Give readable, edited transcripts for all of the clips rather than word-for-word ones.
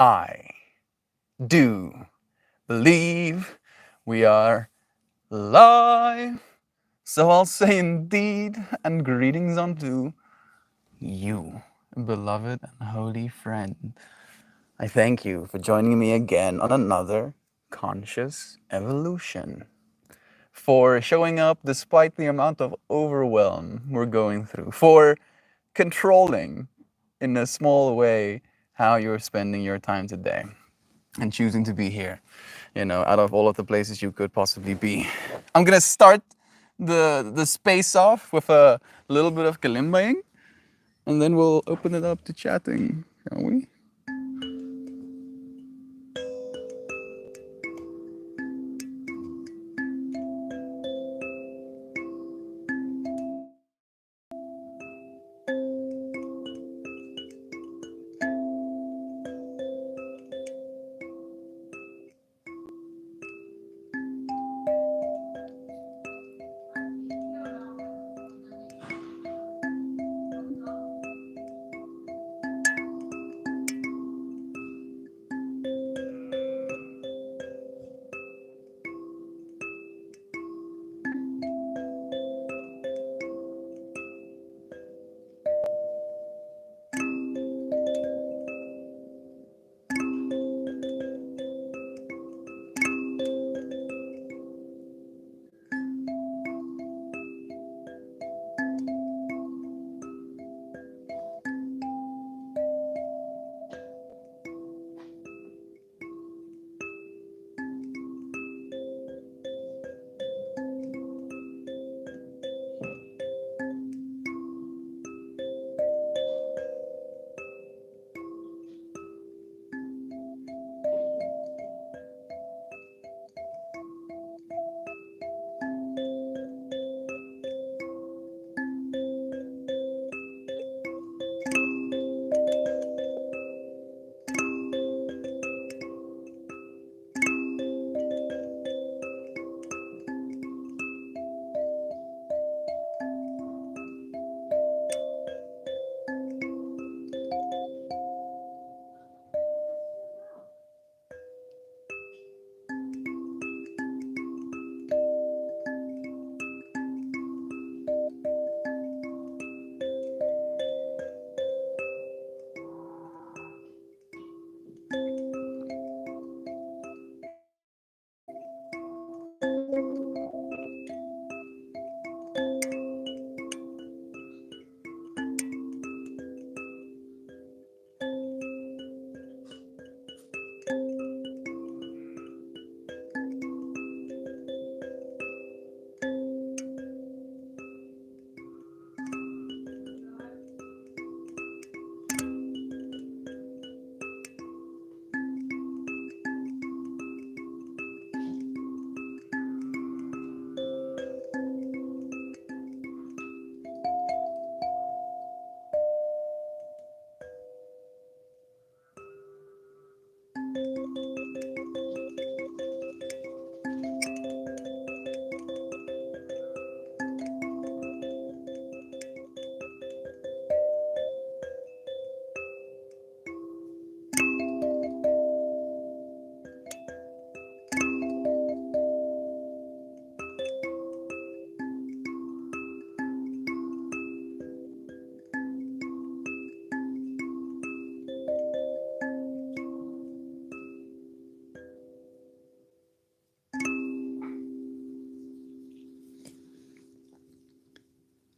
I do believe we are live. So I'll say indeed, and greetings unto you, beloved and holy friend. I thank you for joining me again on another conscious evolution, for showing up despite the amount of overwhelm we're going through, for controlling in a small way how you're spending your time today and choosing to be here, out of all of the places you could possibly be. I'm gonna start the space off with a little bit of kalimbaing, and then we'll open it up to chatting, shall we?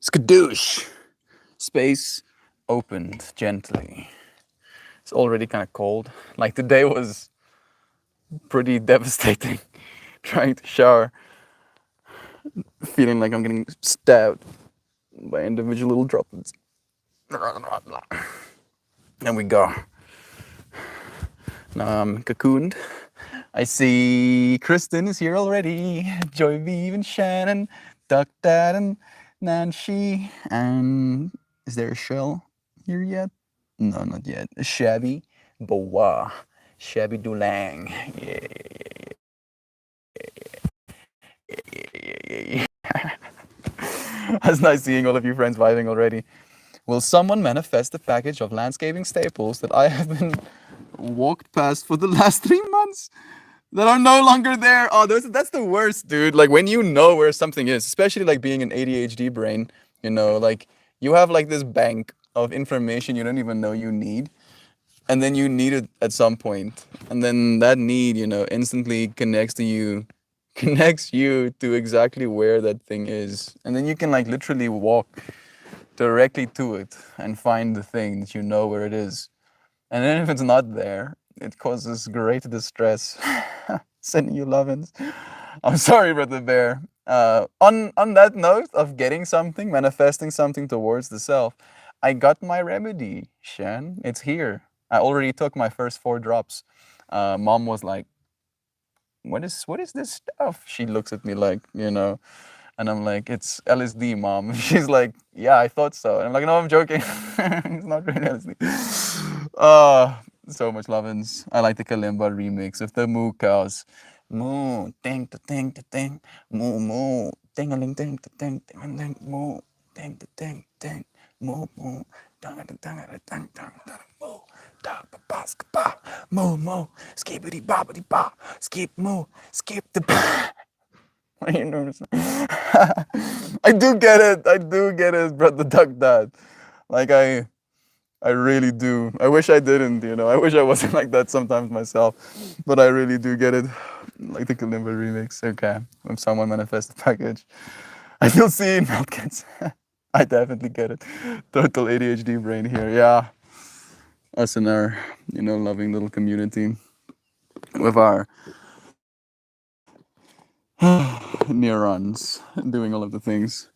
Skadoosh! Space opened gently. It's already kind of cold. Like the day was pretty devastating. Trying to shower, feeling like I'm getting stabbed by individual little droplets. There we go. Now I'm cocooned. I see Kristen is here already. Joy, Vive, and Shannon, Duck Dad, and Nancy. And is there a shell here yet? No, not yet. Shabby Boa. Shabby Dulang. Yeah, yeah. That's nice seeing all of you friends vibing already. Will someone manifest a package of landscaping staples that I have been walked past for the last 3 months that are no longer there. Oh, that's the worst, dude. Like when you know where something is, especially like being an ADHD brain, like you have like this bank of information you don't even know you need, and then you need it at some point, and then that need, instantly connects you to exactly where that thing is, and then you can like literally walk directly to it and find the thing that you know where it is. And then if it's not there, it causes great distress. Sending you lovin's. I'm sorry, Brother Bear. On that note of getting something, manifesting something towards the self, I got my remedy, Shan. It's here. I already took my first 4 drops. Mom was like, what is this stuff? She looks at me like, and I'm like, it's LSD, Mom. She's like, yeah, I thought so. And I'm like, no, I'm joking. It's not really LSD. So much lovin's. I like the Kalimba remix of the Moo Cows. Moo, ding, da, ding, da, ding. Moo, moo, ding, a ling, ding, da, ding, ding, a ling, moo, ding, da, ding, ding. Moo, moo, dang, da, dang, da, dang, dang, da, moo. Da, ba, ba, ska, ba. Moo, moo, skibbity, bobbity, ba. Skip, moo, skip the ba. You know what I'm saying? I do get it. I do get it, brother Duck Dad. Like I really do. I wish I didn't, I wish I wasn't like that sometimes myself. But I really do get it. Like the Kalimba remix. Okay. When someone manifests a package. I feel seen, Melkins. I definitely get it. Total ADHD brain here. Yeah. Us in our, loving little community with our neurons doing all of the things.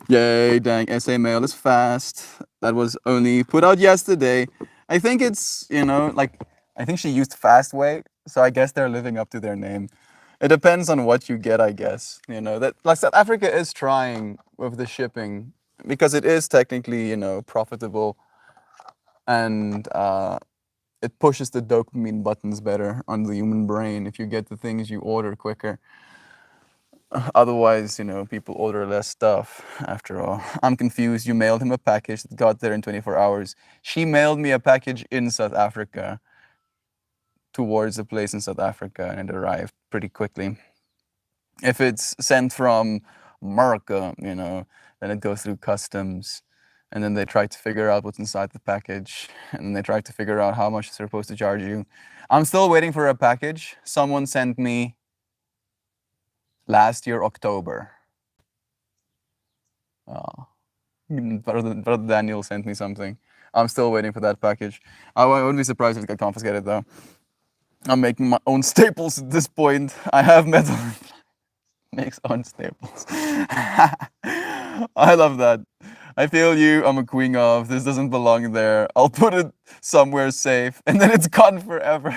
Yay, dang, essay mail is fast. That was only put out yesterday. I think it's, I think she used Fastway, so I guess they're living up to their name. It depends on what you get, I guess. That like South Africa is trying with the shipping because it is technically, profitable, and it pushes the dopamine buttons better on the human brain if you get the things you order quicker. Otherwise, people order less stuff after all. I'm confused. You mailed him a package that got there in 24 hours. She mailed me a package in South Africa towards a place in South Africa, and it arrived pretty quickly. If it's sent from America, then it goes through customs, and then they try to figure out what's inside the package, and then they try to figure out how much they're supposed to charge you. I'm still waiting for a package. Someone sent me last year, October. Brother Daniel sent me something. I'm still waiting for that package. I wouldn't be surprised if it got confiscated, though. I'm making my own staples at this point. I have metal. Makes own staples. I love that. I feel you. I'm a queen of. This doesn't belong there. I'll put it somewhere safe, and then it's gone forever.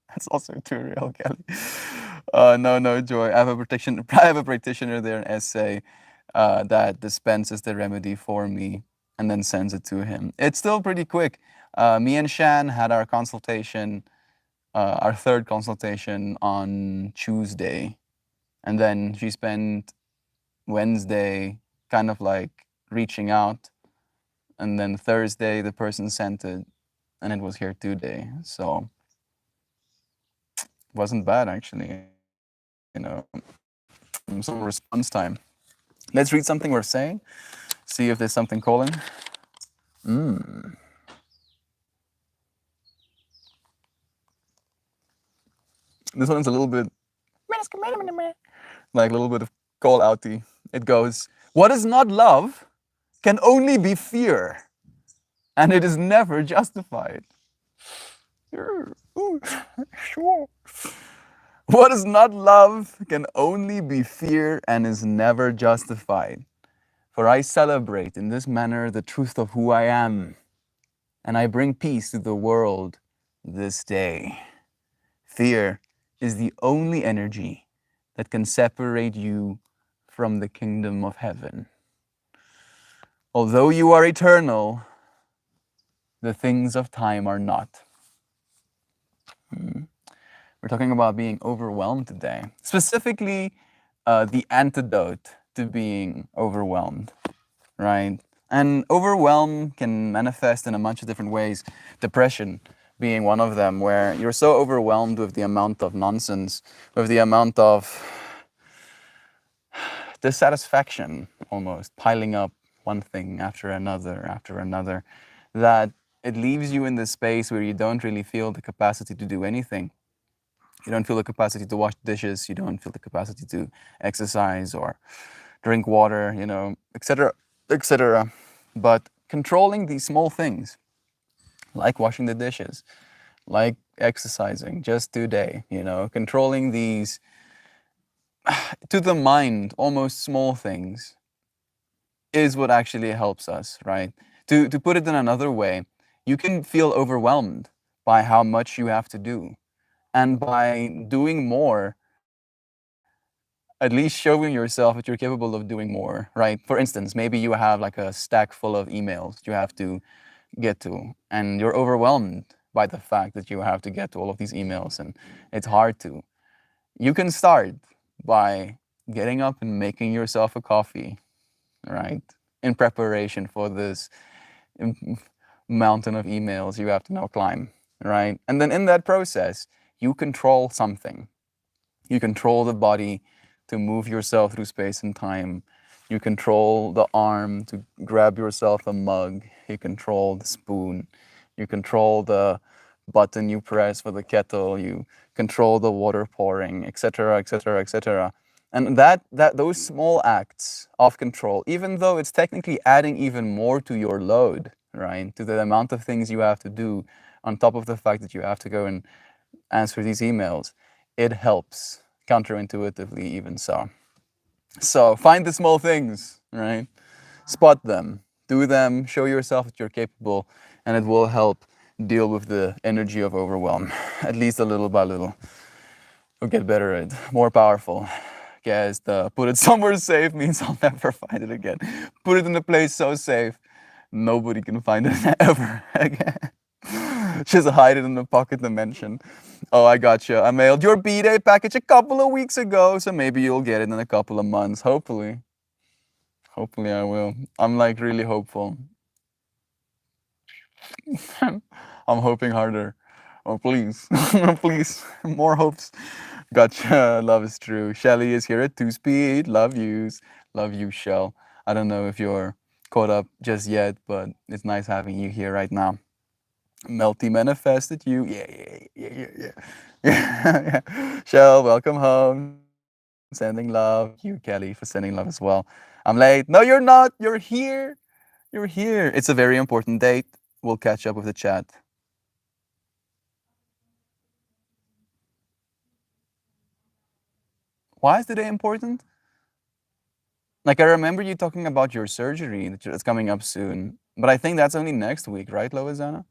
That's also too real, Kelly. No, Joy. I have a practitioner there, an essay, that dispenses the remedy for me and then sends it to him. It's still pretty quick. Me and Shan had our consultation, our third consultation on Tuesday, and then she spent Wednesday kind of like reaching out, and then Thursday the person sent it, and it was here today. So it wasn't bad, actually. Some response time. Let's read something we're saying. See if there's something calling. This one's a little bit like a little bit of call outy. It goes, what is not love can only be fear, and it is never justified. Sure. What is not love can only be fear and is never justified. For I celebrate in this manner the truth of who I am, and I bring peace to the world this day. Fear is the only energy that can separate you from the kingdom of heaven. Although you are eternal, the things of time are not. We're talking about being overwhelmed today. Specifically, the antidote to being overwhelmed, right? And overwhelm can manifest in a bunch of different ways. Depression, being one of them, where you're so overwhelmed with the amount of nonsense, with the amount of dissatisfaction almost piling up one thing after another, that it leaves you in this space where you don't really feel the capacity to do anything. You don't feel the capacity to wash dishes, you don't feel the capacity to exercise or drink water, etc., etc. But controlling these small things, like washing the dishes, like exercising just today, controlling these, to the mind, almost small things, is what actually helps us, right? To put it in another way, you can feel overwhelmed by how much you have to do. And by doing more, at least showing yourself that you're capable of doing more, right? For instance, maybe you have like a stack full of emails you have to get to, and you're overwhelmed by the fact that you have to get to all of these emails and it's hard to. You can start by getting up and making yourself a coffee, right? In preparation for this mountain of emails you have to now climb, right? And then in that process, you control something. You control the body to move yourself through space and time. You control the arm to grab yourself a mug. You control the spoon. You control the button you press for the kettle. You control the water pouring, etc., etc., etc. And those small acts of control, even though it's technically adding even more to your load, right, to the amount of things you have to do, on top of the fact that you have to go and answer these emails, it helps, counterintuitively even so. So find the small things, right? Spot them, do them, show yourself that you're capable, and it will help deal with the energy of overwhelm, at least a little by little. You'll get better at it, more powerful. Guys, the put it somewhere safe means I'll never find it again. Put it in a place so safe, nobody can find it ever again. Just hide it in the pocket dimension. Oh, I gotcha. I mailed your B-Day package a couple of weeks ago, so maybe you'll get it in a couple of months. Hopefully. Hopefully I will. I'm like really hopeful. I'm hoping harder. Oh, please. Please. More hopes. Gotcha. Love is true. Shelly is here at 2 speed. Love yous. Love you, Shell. I don't know if you're caught up just yet, but it's nice having you here right now. Melty manifested you. Yeah. Yeah. Shell, welcome home. Sending love. You, Kelly, for sending love as well. I'm late. No, you're not. You're here. You're here. It's a very important date. We'll catch up with the chat. Why is today important? Like, I remember you talking about your surgery that's coming up soon, but I think that's only next week, right, Loizana?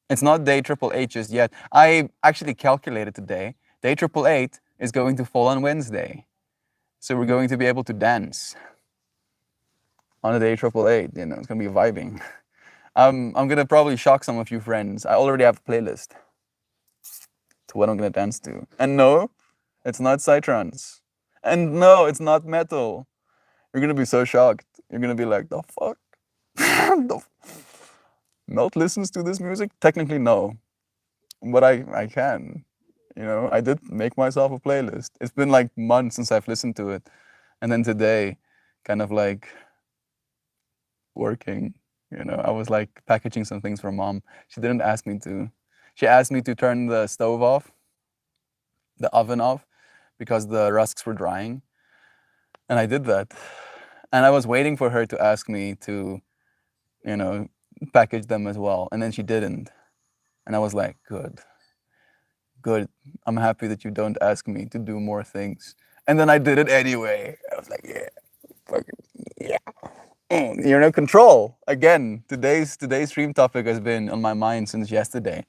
It's not day triple eight just yet. I actually calculated today. Day triple eight is going to fall on Wednesday. So we're going to be able to dance on a day triple eight. It's gonna be vibing. I'm gonna probably shock some of you friends. I already have a playlist to what I'm gonna dance to. And no, it's not psytrance. And no, it's not metal. You're gonna be so shocked. You're gonna be like, the fuck? Melt listens to this music? Technically, no. But I can. I did make myself a playlist. It's been like months since I've listened to it. And then today, kind of like working, I was like packaging some things for mom. She didn't ask me to. She asked me to turn the stove off, the oven off, because the rusks were drying. And I did that. And I was waiting for her to ask me to, package them as well. And then she didn't. And I was like, good. I'm happy that you don't ask me to do more things. And then I did it anyway. I was like, yeah, fucking, yeah. You're in control. Again, today's stream topic has been on my mind since yesterday.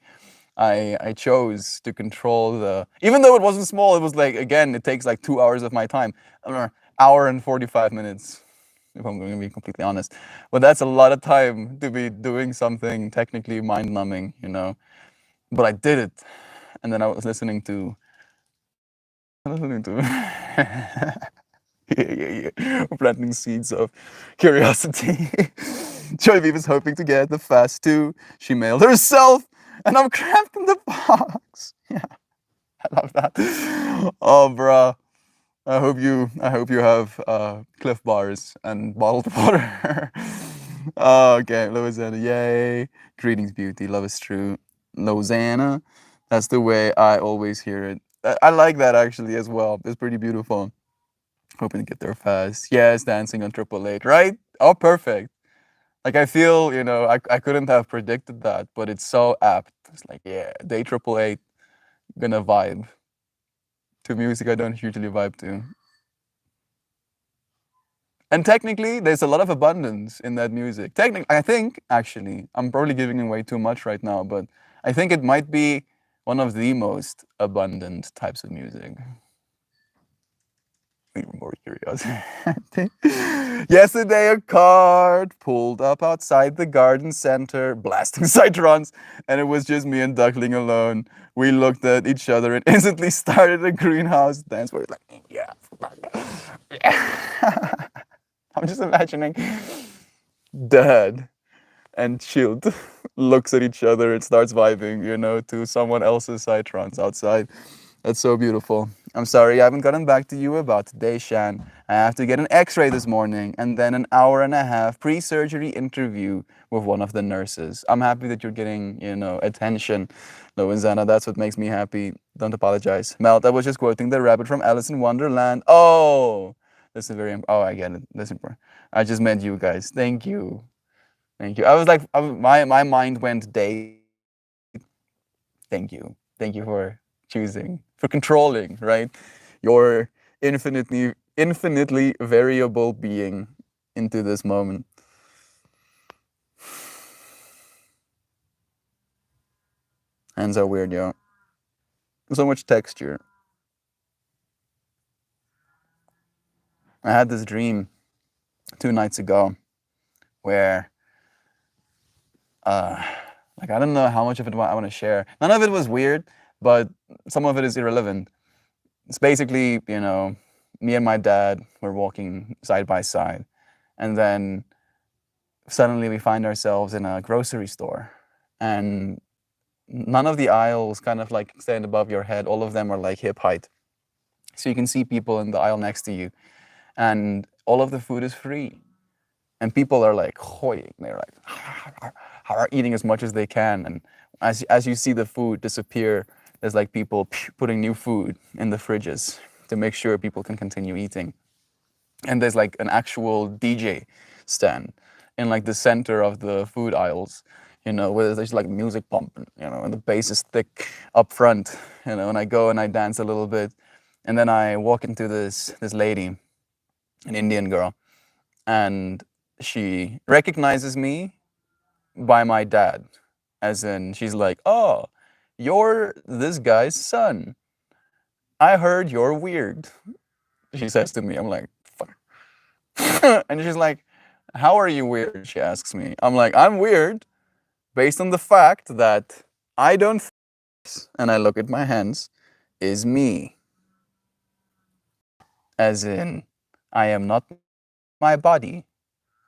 I chose to control even though it wasn't small, it was like, again, it takes like 2 hours of my time. Hour and 45 minutes, if I'm going to be completely honest. But that's a lot of time to be doing something technically mind-numbing, But I did it. And then I was listening to Yeah. Planting seeds of curiosity. Joy was hoping to get the fast too. She mailed herself, and I'm cramped in the box. Yeah, I love that. Oh, bruh. I hope you have Cliff Bars and bottled water. Oh, okay, Louisiana, yay! Greetings, beauty. Love is true. Lausanna. That's the way I always hear it. I like that actually as well. It's pretty beautiful. Hoping to get there fast. Yes, dancing on Triple Eight, right? Oh, perfect. Like I feel, I couldn't have predicted that, but it's so apt. It's like, yeah, day Triple Eight, gonna vibe to music I don't usually vibe to. And technically, there's a lot of abundance in that music. Technically, I think, actually, I'm probably giving away too much right now, but I think it might be one of the most abundant types of music. Even more curiosity. Yesterday, a cart pulled up outside the garden center, blasting Citrons, and it was just me and Duckling alone. We looked at each other and instantly started a greenhouse dance. We're like, yeah. I'm just imagining Dad and Chilled looks at each other and starts vibing, to someone else's Citrons outside. That's so beautiful. I'm sorry I haven't gotten back to you about today, Shan. I have to get an x-ray this morning and then an hour and a half pre-surgery interview with one of the nurses. I'm happy that you're getting, attention, Louisiana. That's what makes me happy. Don't apologize. Mel, I was just quoting the rabbit from Alice in Wonderland. Oh, that's a very, I get it. That's important. I just meant you guys. Thank you. Thank you. I was like, my mind went date. Thank you. Thank you for choosing, for controlling, right? Your infinitely variable being into this moment. Hands are weird, yo. So much texture. I had this dream 2 nights ago where like I don't know how much of it I want to share. None of it was weird, but some of it is irrelevant. It's basically, me and my dad were walking side by side, and then suddenly we find ourselves in a grocery store, and none of the aisles kind of like stand above your head. All of them are like hip height. So you can see people in the aisle next to you, and all of the food is free. And people are like hoying. They're like eating as much as they can. And as you see the food disappear, there's like people putting new food in the fridges to make sure people can continue eating. And there's like an actual DJ stand in like the center of the food aisles, where there's like music pumping, and the bass is thick up front, and I go and I dance a little bit. And then I walk into this lady, an Indian girl, and she recognizes me by my dad, as in she's like, "Oh, you're this guy's son. I heard you're weird," she says to me. I'm like, "Fuck." And she's like, "How are you weird?" she asks me. I'm like, "I'm weird based on the fact that I don't," and I look at my hands, "is me." As in, I am not my body.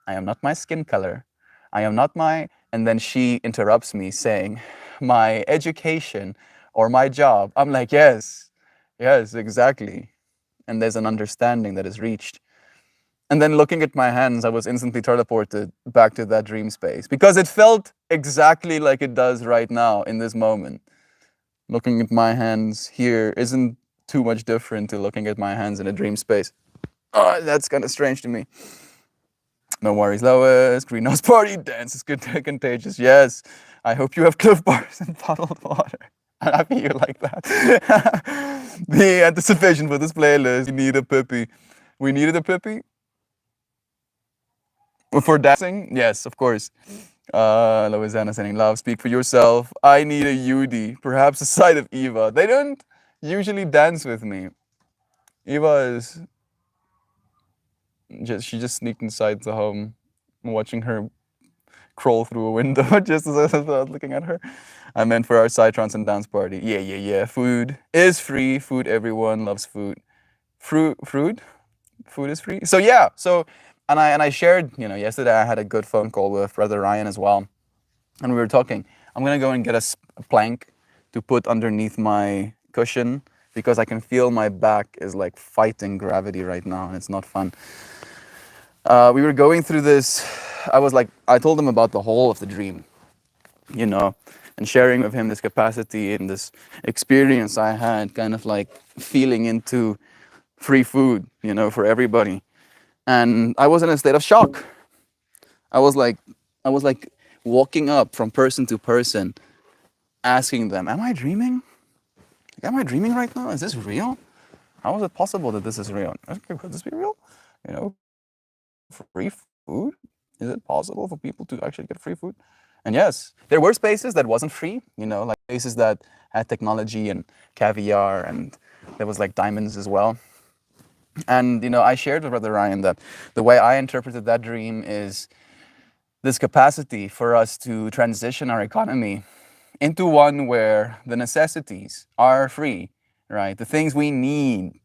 I am not my skin color. I am not my, and then she interrupts me saying, "my education or my job." I'm like, yes, exactly. And there's an understanding that is reached. And then looking at my hands, I was instantly teleported back to that dream space because it felt exactly like it does right now in this moment. Looking at my hands here isn't too much different to looking at my hands in a dream space. Oh, that's kind of strange to me. No worries, Lois. Greenhouse party dance is good, contagious. Yes. I hope you have Cliff Bars and bottled water. I'm happy you like that. The anticipation for this playlist. We need a puppy. We needed a puppy for dancing. Yes, of course. Louisiana sending love. Speak for yourself. I need a Yudi. Perhaps a side of Eva. They don't usually dance with me. Eva is she just sneaked inside the home. I'm watching her crawl through a window just as I was looking at her. I meant for our Citrons and dance party. Yeah. Food is free. Food, everyone loves food. Fruit? Food is free. So yeah. So and I shared. Yesterday I had a good phone call with Brother Ryan as well, and we were talking. I'm gonna go and get a plank to put underneath my cushion because I can feel my back is like fighting gravity right now, and it's not fun. We were going through this. I told him about the whole of the dream, you know, and sharing with him this capacity and this experience I had, kind of like feeling into free food, for everybody. And I was in a state of shock. I was like, I was like walking up from person to person, asking them, "Am I dreaming? Like, am I dreaming right now? Is this real? How is it possible that this is real? Could this be real? You know, free food? Is it possible for people to actually get free food?" And yes, there were spaces that wasn't free, like places that had technology and caviar, and there was like diamonds as well. And I shared with Brother Ryan that the way I interpreted that dream is this capacity for us to transition our economy into one where the necessities are free, right? The things we need,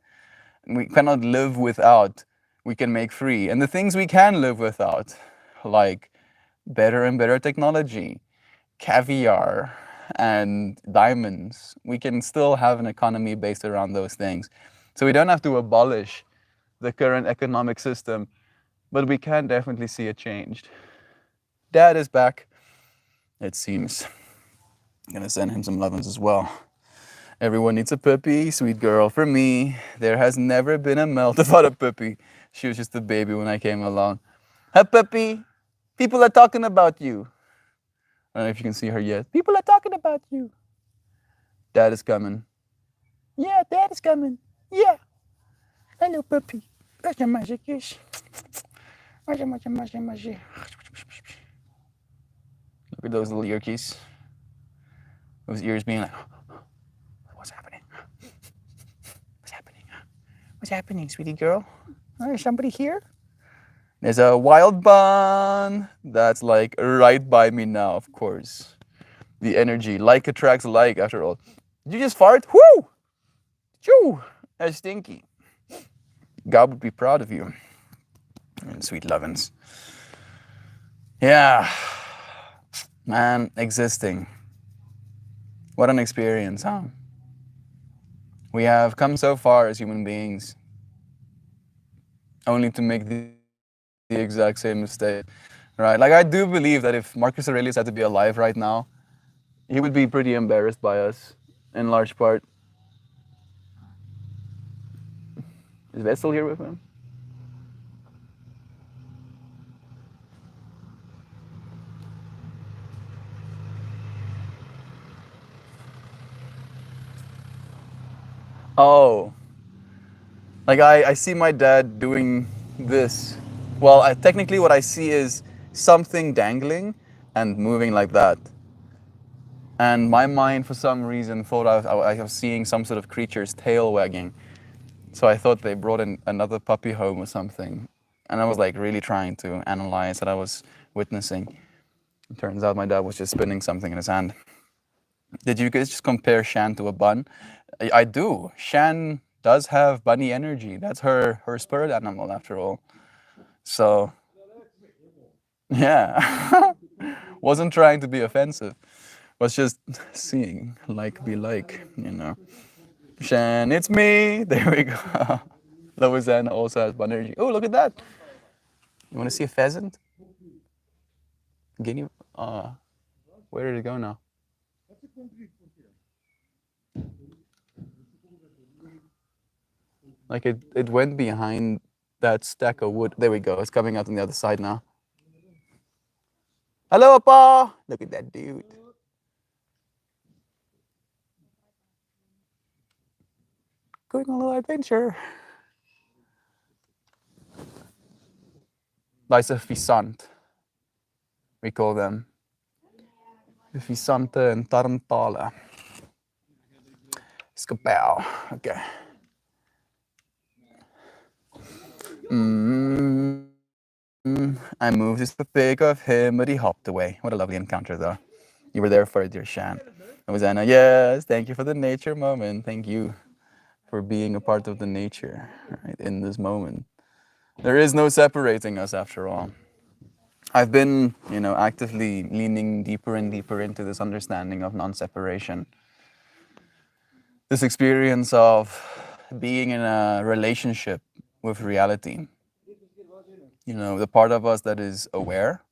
we cannot live without, we can make free. And the things we can live without, like better and better technology, caviar, and diamonds, we can still have an economy based around those things. So we don't have to abolish the current economic system, but we can definitely see it changed. Dad is back, it seems. I'm gonna send him some lovin's as well. Everyone needs a puppy, sweet girl for me. There has never been a melt about a puppy. She was just a baby when I came along. Hi, puppy. People are talking about you. I don't know if you can see her yet. People are talking about you. Dad is coming. Yeah, Dad is coming. Yeah. Hello, puppy. Where's your magic kiss? Where's your magic? Look at those little earkies. Those ears being like, what's happening? What's happening? What's happening, sweetie girl? Oh, is somebody here? There's a wild bun that's like right by me now, of course. The energy, like attracts like, after all. Did you just fart? Whoo! Choo! That's stinky. God would be proud of you. And sweet lovins. Yeah. Man, existing. What an experience, huh? We have come so far as human beings, only to make the exact same mistake, right? Like, I do believe that if Marcus Aurelius had to be alive right now, he would be pretty embarrassed by us, in large part. Is Vessel here with him? Oh. Like, I see my dad doing this. Well, technically what I see is something dangling and moving like that. And my mind, for some reason, thought I was seeing some sort of creature's tail wagging. So I thought they brought in another puppy home or something. And I was like really trying to analyze what I was witnessing. It turns out my dad was just spinning something in his hand. Did you guys just compare Shan to a bun? I do. Shan does have bunny energy. That's her spirit animal, after all. So, yeah. Wasn't trying to be offensive. Was just seeing like be like. Shan, it's me. There we go. Louisiana also has bunny energy. Oh, look at that. You want to see a pheasant? Guinea? Where did it go now? Like it went behind that stack of wood. There we go. It's coming out on the other side now. Hello, Appa. Look at that dude. Going on a little adventure. That's a fisant. We call them. The fisante and tarantala. Skapow. Okay. I moved just a pic of him, but he hopped away. What a lovely encounter, though. You were there for it, dear Shan. And was Anna, yes, thank you for the nature moment. Thank you for being a part of the nature, right, in this moment. There is no separating us after all. I've been, actively leaning deeper and deeper into this understanding of non-separation. This experience of being in a relationship with reality. The part of us that is aware,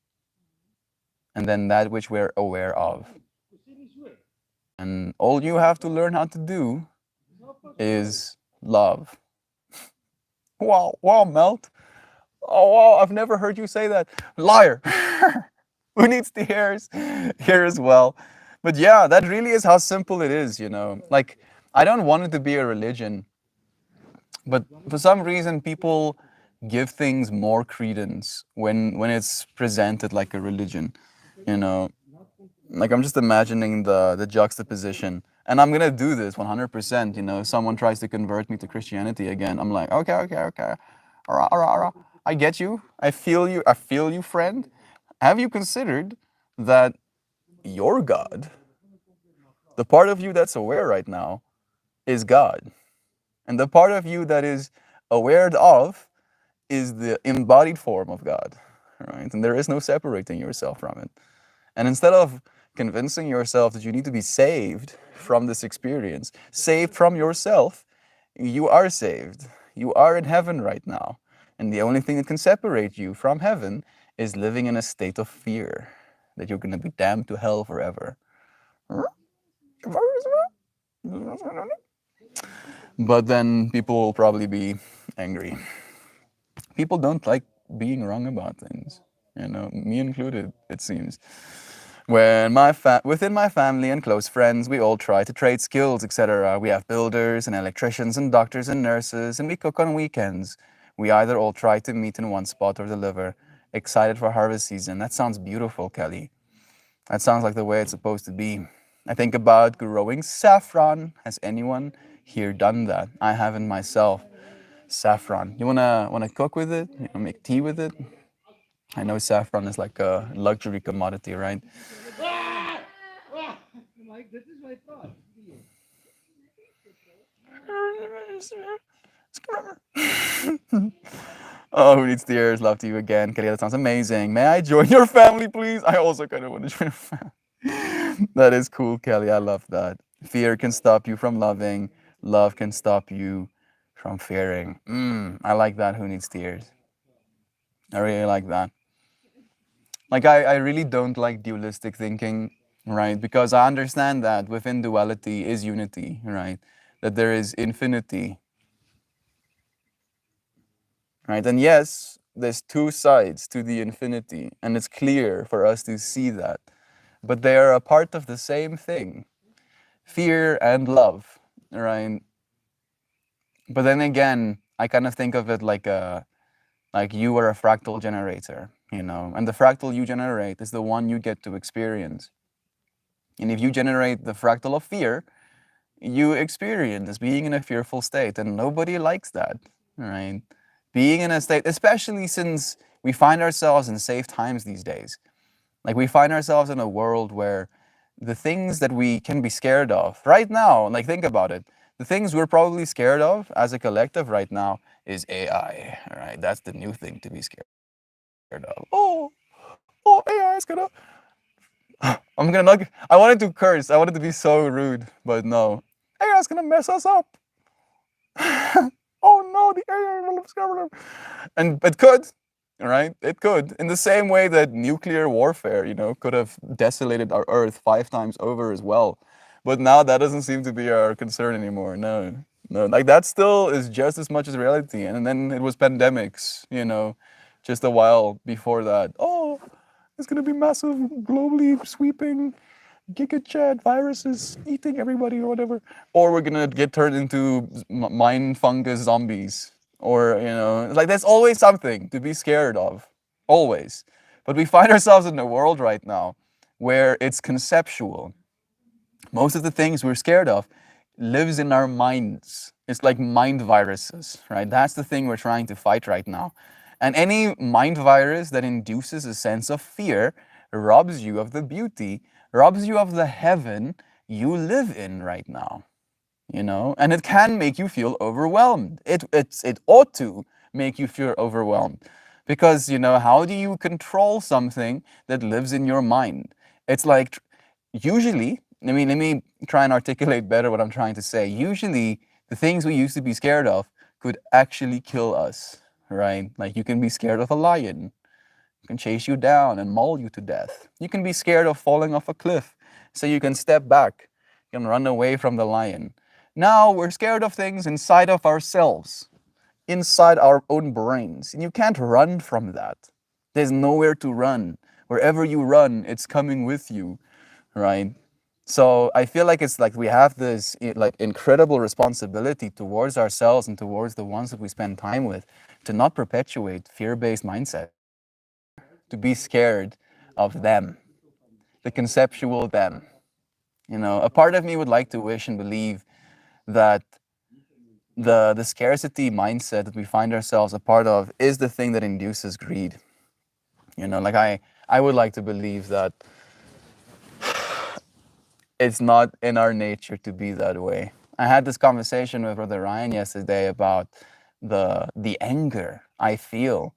and then that which we're aware of. And all you have to learn how to do is love. Wow, wow, Melt. Oh, wow, I've never heard you say that. Liar. Who needs the ears? Here as well. But yeah, that really is how simple it is. Like, I don't want it to be a religion, but for some reason, people give things more credence when it's presented like a religion. You know, like I'm just imagining the juxtaposition, and I'm gonna do this 100%. If someone tries to convert me to Christianity again, I'm like, okay, okay, okay, all right, all right, all right. I get you. I feel you. I feel you, friend. Have you considered that your God, the part of you that's aware right now, is God, and the part of you that is aware of is the embodied form of God, right? And there is no separating yourself from it. And instead of convincing yourself that you need to be saved from this experience, saved from yourself, you are saved. You are in heaven right now. And the only thing that can separate you from heaven is living in a state of fear that you're going to be damned to hell forever. But then people will probably be angry. People don't like being wrong about things, me included, it seems. Within my family and close friends, we all try to trade skills, etc. We have builders and electricians and doctors and nurses, and we cook on weekends. We either all try to meet in one spot or deliver. Excited for harvest season. That sounds beautiful, Kelly. That sounds like the way it's supposed to be. I think about growing saffron. Has anyone here done that? I haven't myself. Saffron. You wanna cook with it? You wanna make tea with it? I know saffron is like a luxury commodity, right? Oh, who needs tears? Love to you again. Kelly, that sounds amazing. May I join your family, please? I also kind of want to join your family. That is cool, Kelly. I love that. Fear can stop you from loving. Love can stop you from fearing. I like that. Who needs tears? I really like that. Like, I really don't like dualistic thinking, right? Because I understand that within duality is unity, right? That there is infinity, right? And yes, there's two sides to the infinity, and it's clear for us to see that. But they are a part of the same thing, fear and love, right? But then again, I kind of think of it like you are a fractal generator, and the fractal you generate is the one you get to experience. And if you generate the fractal of fear, you experience being in a fearful state, and nobody likes that, right? Being in a state, especially since we find ourselves in safe times these days. Like, we find ourselves in a world where the things that we can be scared of right now, like, think about it. The things we're probably scared of as a collective right now is AI, right? That's the new thing to be scared of. Oh, AI is gonna. I'm gonna not. I wanted to curse. I wanted to be so rude, but no. AI is gonna mess us up. Oh no, the AI will discover them. And it could, right? It could. In the same way that nuclear warfare, could have desolated our Earth 5 times over as well. But now that doesn't seem to be our concern anymore. No. No. Like, that still is just as much as reality. And then it was pandemics, just a while before that. Oh, it's gonna be massive, globally sweeping GigaChat viruses eating everybody or whatever, or we're gonna get turned into mind fungus zombies, or like, there's always something to be scared of, always. But we find ourselves in a world right now where it's conceptual. Most of the things we're scared of lives in our minds. It's like mind viruses, right? That's the thing we're trying to fight right now. And any mind virus that induces a sense of fear robs you of the beauty, robs you of the heaven you live in right now. And it can make you feel overwhelmed. It ought to, make you feel overwhelmed. Because, how do you control something that lives in your mind? It's like, usually, let me try and articulate better what I'm trying to say. Usually, the things we used to be scared of could actually kill us, right? Like, you can be scared of a lion, can chase you down and maul you to death. You can be scared of falling off a cliff, so you can step back, you can run away from the lion. Now we're scared of things inside of ourselves, inside our own brains, and you can't run from that. There's nowhere to run. Wherever you run, it's coming with you, right? So I feel like it's like we have this like incredible responsibility towards ourselves and towards the ones that we spend time with to not perpetuate fear-based mindset, to be scared of them, the conceptual them. A part of me would like to wish and believe that the scarcity mindset that we find ourselves a part of is the thing that induces greed. Like I would like to believe that it's not in our nature to be that way. I had this conversation with Brother Ryan yesterday about the anger I feel,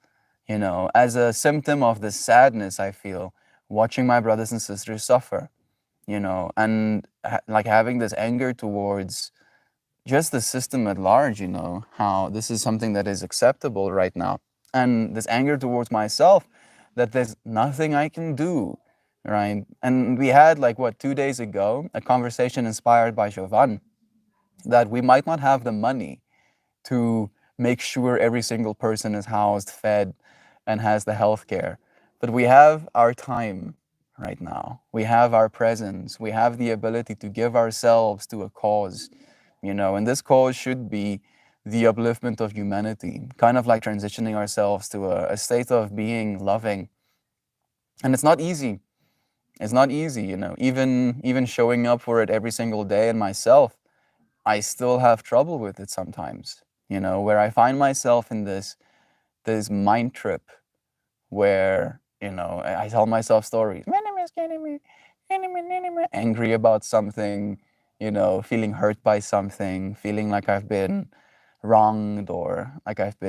as a symptom of the sadness I feel watching my brothers and sisters suffer, and like having this anger towards just the system at large, how this is something that is acceptable right now. And this anger towards myself that there's nothing I can do, right? And we had, like, what, 2 days ago, a conversation inspired by Jovan that we might not have the money to make sure every single person is housed, fed, and has the health care. But we have our time right now. We have our presence. We have the ability to give ourselves to a cause, and this cause should be the upliftment of humanity, kind of like transitioning ourselves to a state of being loving. And it's not easy. It's not easy, even showing up for it every single day. And myself, I still have trouble with it sometimes, where I find myself in this mind trip where, I tell myself stories, angry about something, feeling hurt by something, feeling like I've been wronged or like I've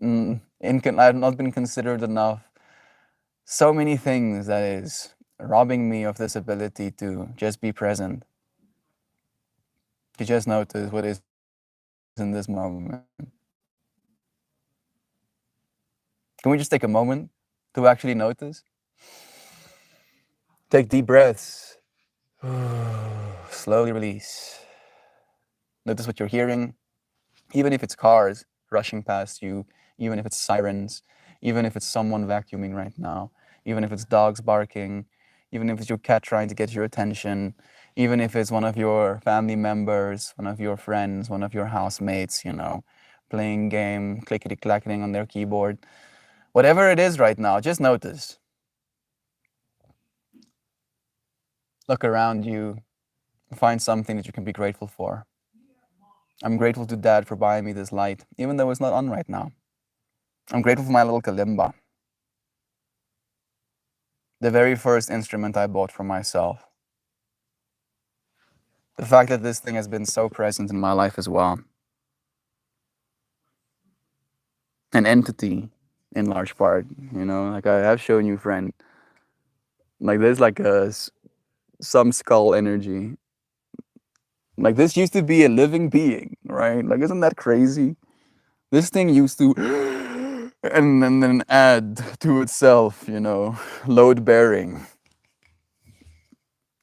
not been considered enough. So many things that is robbing me of this ability to just be present, to just notice what is in this moment. Can we just take a moment to actually notice? Take deep breaths. Slowly release. Notice what you're hearing, even if it's cars rushing past you, even if it's sirens, even if it's someone vacuuming right now, even if it's dogs barking, even if it's your cat trying to get your attention, even if it's one of your family members, one of your friends, one of your housemates, playing game, clickety-clacking on their keyboard. Whatever it is right now, just notice. Look around you, find something that you can be grateful for. I'm grateful to Dad for buying me this light, even though it's not on right now. I'm grateful for my little kalimba, the very first instrument I bought for myself. The fact that this thing has been so present in my life as well. An entity, in large part, like I have shown you, friend. Like there's like some skull energy. Like this used to be a living being, right? Like isn't that crazy? This thing used to and then add to itself, load bearing.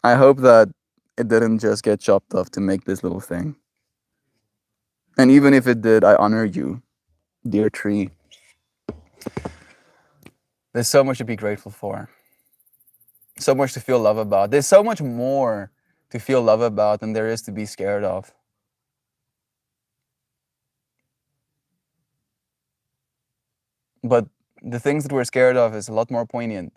I hope that it didn't just get chopped off to make this little thing. And even if it did, I honor you, dear tree. There's so much to be grateful for. So much to feel love about. There's so much more to feel love about than there is to be scared of. But the things that we're scared of is a lot more poignant,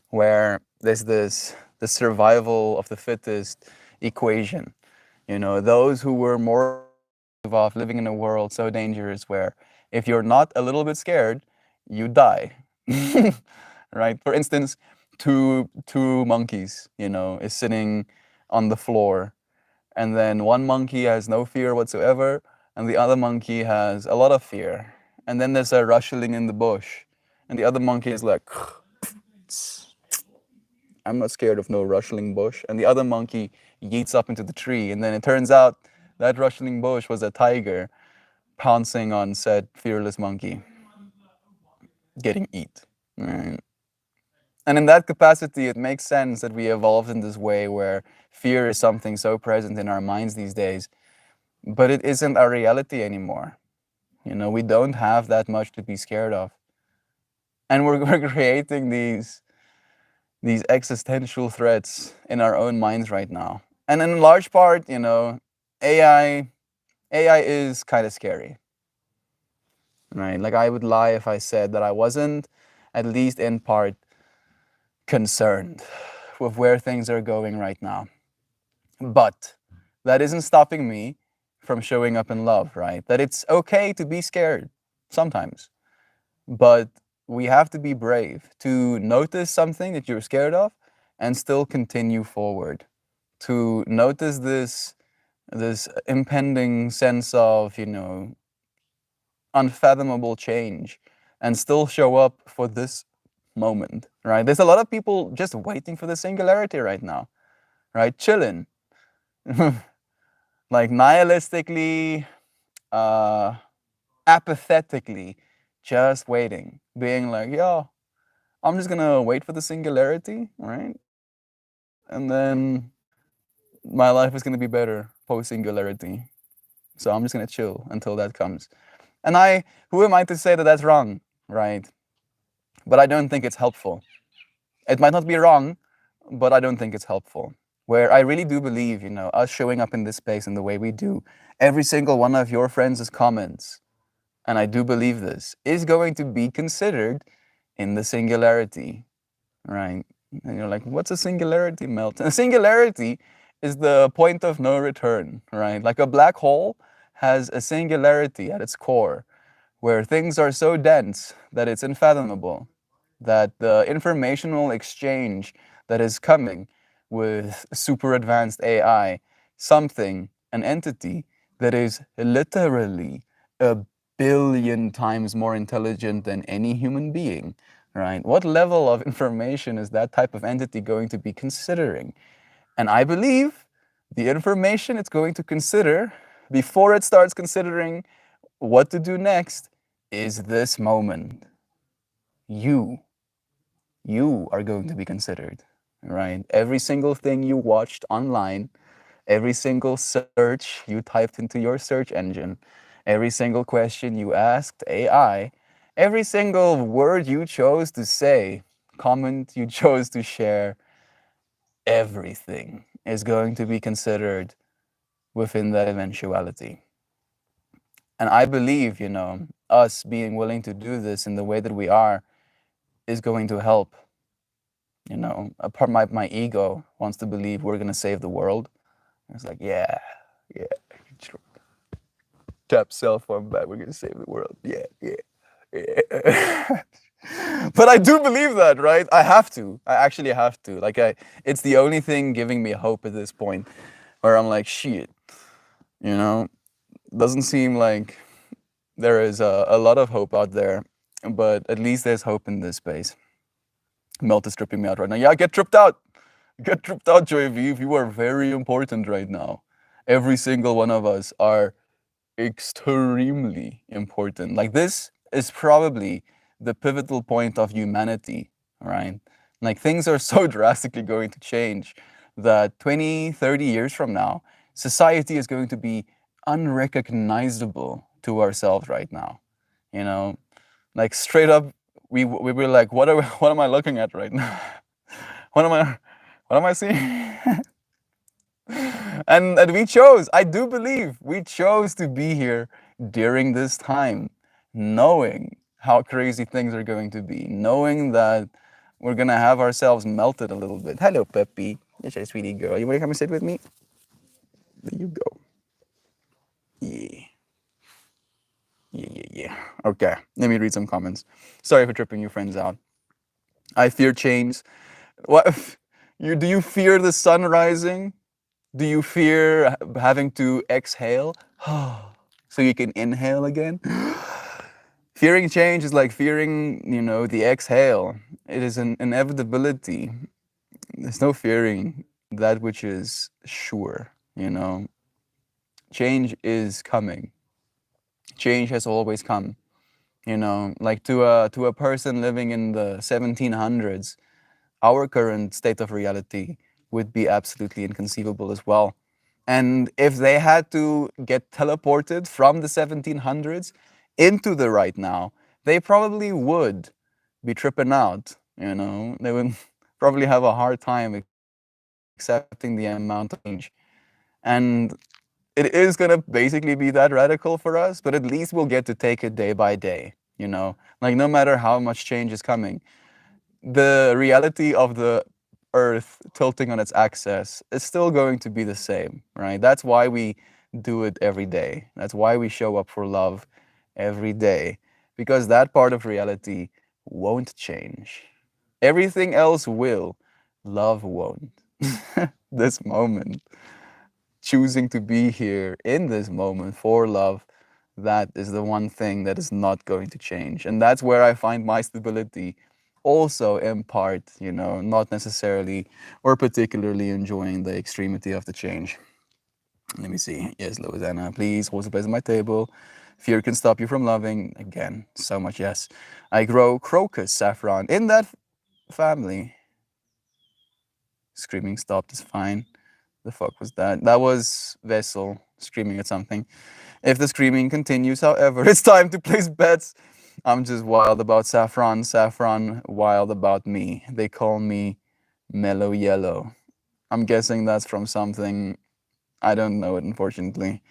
where there's the survival of the fittest equation. Those who were more of living in a world so dangerous where if you're not a little bit scared, you die. Right? For instance, two monkeys, is sitting on the floor, and then one monkey has no fear whatsoever, and the other monkey has a lot of fear. And then there's a rustling in the bush, and the other monkey is like, I'm not scared of no rustling bush. And the other monkey yeets up into the tree, and then it turns out that rustling bush was a tiger pouncing on said fearless monkey, getting eat. Right? And in that capacity, it makes sense that we evolved in this way where fear is something so present in our minds these days, but it isn't our reality anymore. You know, we don't have that much to be scared of. And we're creating these existential threats in our own minds right now. And in large part, you know, AI is kind of scary. Right? Like I would lie if I said that I wasn't at least in part concerned with where things are going right now. But that isn't stopping me from showing up in love, right? That it's okay to be scared sometimes. But we have to be brave to notice something that you're scared of and still continue forward. To notice this impending sense of, you know, unfathomable change and still show up for this moment, right? There's a lot of people just waiting for the singularity right now, right? Chilling, like nihilistically, apathetically, just waiting, being like, yo, I'm just gonna wait for the singularity, right? And then my life is gonna be better post singularity. So I'm just gonna chill until that comes. And who am I to say that that's wrong, right? But I don't think it's helpful. It might not be wrong, but I don't think it's helpful. Where I really do believe, you know, us showing up in this space in the way we do, every single one of your friends' comments, and I do believe this, is going to be considered in the singularity, right? And you're like, what's a singularity, Melton? A singularity is the point of no return, right? Like a black hole has a singularity at its core, where things are so dense that it's unfathomable, that the informational exchange that is coming with super advanced AI, something, an entity that is literally a billion times more intelligent than any human being, right? What level of information is that type of entity going to be considering? And I believe the information it's going to consider before it starts considering what to do next is this moment. You are going to be considered, right? Every single thing you watched online, every single search you typed into your search engine, every single question you asked AI, every single word you chose to say, comment you chose to share, everything is going to be considered within that eventuality. And I believe, you know, us being willing to do this in the way that we are is going to help. You know, a part of my ego wants to believe we're gonna save the world. It's like, yeah, tap cell phone back, we're gonna save the world. Yeah. But I do believe that, right? I have to. I actually have to. Like, it's the only thing giving me hope at this point, where I'm like, shit, you know, doesn't seem like there is a lot of hope out there, but at least there's hope in this space. Melt is tripping me out right now. Yeah, get tripped out. Get tripped out, Joy Vive. You are very important right now. Every single one of us are extremely important. Like, this is probably the pivotal point of humanity, right? Like, things are so drastically going to change that 20, 30 years from now, society is going to be unrecognizable to ourselves right now. You know, like straight up, we were like, what am I looking at right now? what am I seeing? and we chose, I do believe we chose to be here during this time, knowing how crazy things are going to be, knowing that we're gonna have ourselves melted a little bit. Hello, Peppy. Yes, a sweetie girl. You wanna come and sit with me? There you go. Yeah. Yeah. Okay, let me read some comments. Sorry for tripping your friends out. I fear change. What? Do you fear the sun rising? Do you fear having to exhale? so you can inhale again. Fearing change is like fearing, the exhale. It is an inevitability. There's no fearing that which is sure. Change is coming. Change has always come. Like to a person living in the 1700s, our current state of reality would be absolutely inconceivable as well. And if they had to get teleported from the 1700s into the right now, they probably would be tripping out. They would probably have a hard time accepting the amount of change. And it is going to basically be that radical for us, but at least we'll get to take it day by day. Like no matter how much change is coming, the reality of the earth tilting on its axis is still going to be the same, right? That's why we do it every day. That's why we show up for love every day, because that part of reality won't change. Everything else will. Love won't. This moment, choosing to be here in this moment for love, that is the one thing that is not going to change. And that's where I find my stability also in part, not necessarily or particularly enjoying the extremity of the change. Let me see. Yes, Louisiana, please hold a place at my table. Fear can stop you from loving. Again, so much yes. I grow crocus saffron in that family. Screaming stopped is fine. The fuck was that? That was Vessel screaming at something. If the screaming continues, however, it's time to place bets. I'm just wild about saffron, saffron wild about me. They call me mellow yellow. I'm guessing that's from something. I don't know it, unfortunately.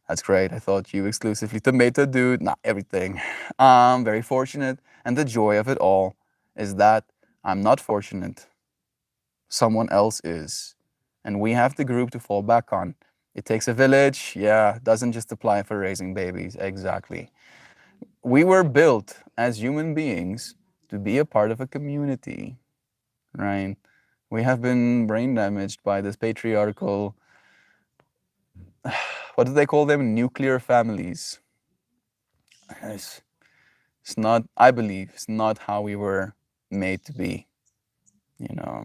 That's great. I thought you exclusively tomato dude. Not everything. I'm very fortunate, and the joy of it all is that I'm not fortunate. Someone else is. And we have the group to fall back on. It takes a village. Yeah, doesn't just apply for raising babies. Exactly. We were built as human beings to be a part of a community, right? We have been brain damaged by this patriarchal, what do they call them? Nuclear families. It's, it's not, I believe, it's not how we were made to be, you know.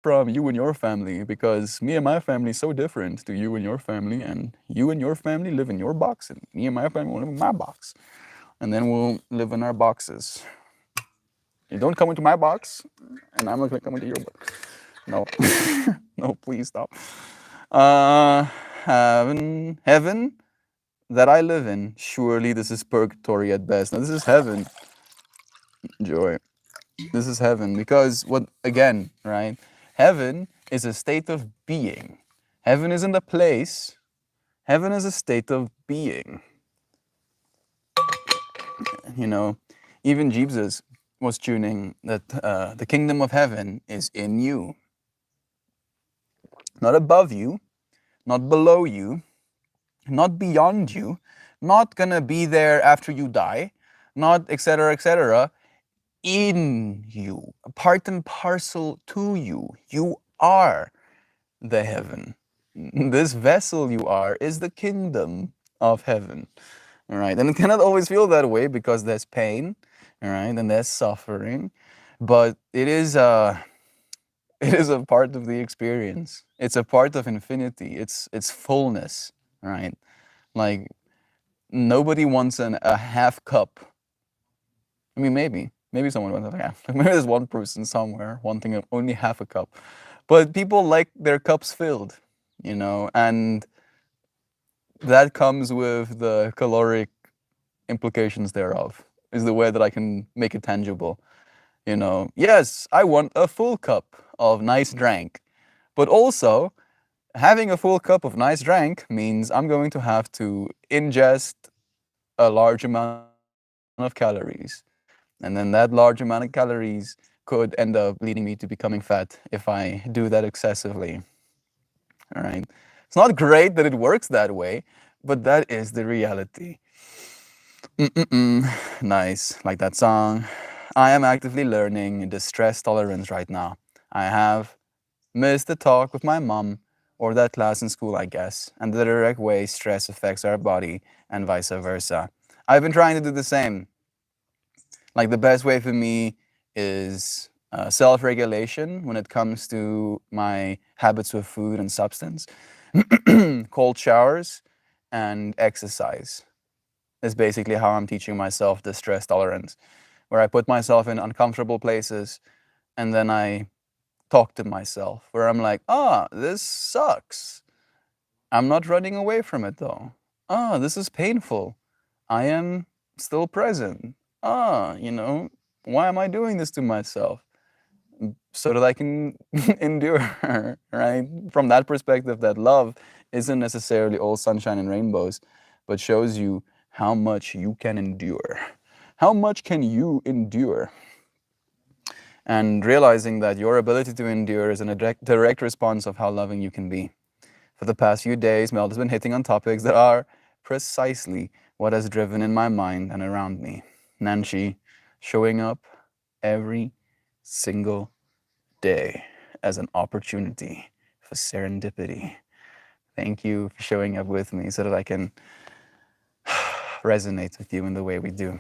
From you and your family, because me and my family is so different to you and your family, and you and your family live in your box, and me and my family will live in my box. And then we'll live in our boxes. You don't come into my box, and I'm not gonna come into your box. No, no, please stop. Heaven that I live in. Surely this is purgatory at best. Now this is heaven. Joy. This is heaven because what again, right? Heaven is a state of being. Heaven isn't a place. Heaven is a state of being. You know, even Jesus was tuning that the kingdom of heaven is in you, not above you, not below you, not beyond you, not gonna be there after you die, not etc. etc. In you, part and parcel to you. You are the heaven. This vessel you are is the kingdom of heaven. All right, and it cannot always feel that way because there's pain, all right, and there's suffering, but it is a part of the experience. It's a part of infinity. It's fullness, right? Like nobody wants a half cup. I mean, maybe someone wants a half. Maybe there's one person somewhere wanting only half a cup, but people like their cups filled, and that comes with the caloric implications thereof. Is the way that I can make it tangible. Yes, I want a full cup of nice drink, but also having a full cup of nice drink means I'm going to have to ingest a large amount of calories. And then that large amount of calories could end up leading me to becoming fat if I do that excessively. All right. It's not great that it works that way, but that is the reality. Nice. Like that song. I am actively learning distress tolerance right now. I have missed the talk with my mom or that class in school, I guess, and the direct way stress affects our body and vice versa. I've been trying to do the same. Like the best way for me is self-regulation when it comes to my habits with food and substance. Cold showers and exercise is basically how I'm teaching myself the stress tolerance, where I put myself in uncomfortable places and then I talk to myself, where I'm like, ah, this sucks. I'm not running away from it though. Ah, this is painful. I am still present. Ah, why am I doing this to myself? So that I can endure, right? From that perspective, that love isn't necessarily all sunshine and rainbows, but shows you how much you can endure. How much can you endure? And realizing that your ability to endure is a direct response of how loving you can be. For the past few days, Mel has been hitting on topics that are precisely what has driven in my mind and around me. Nancy, showing up every single day as an opportunity for serendipity. Thank you for showing up with me so that I can resonate with you in the way we do.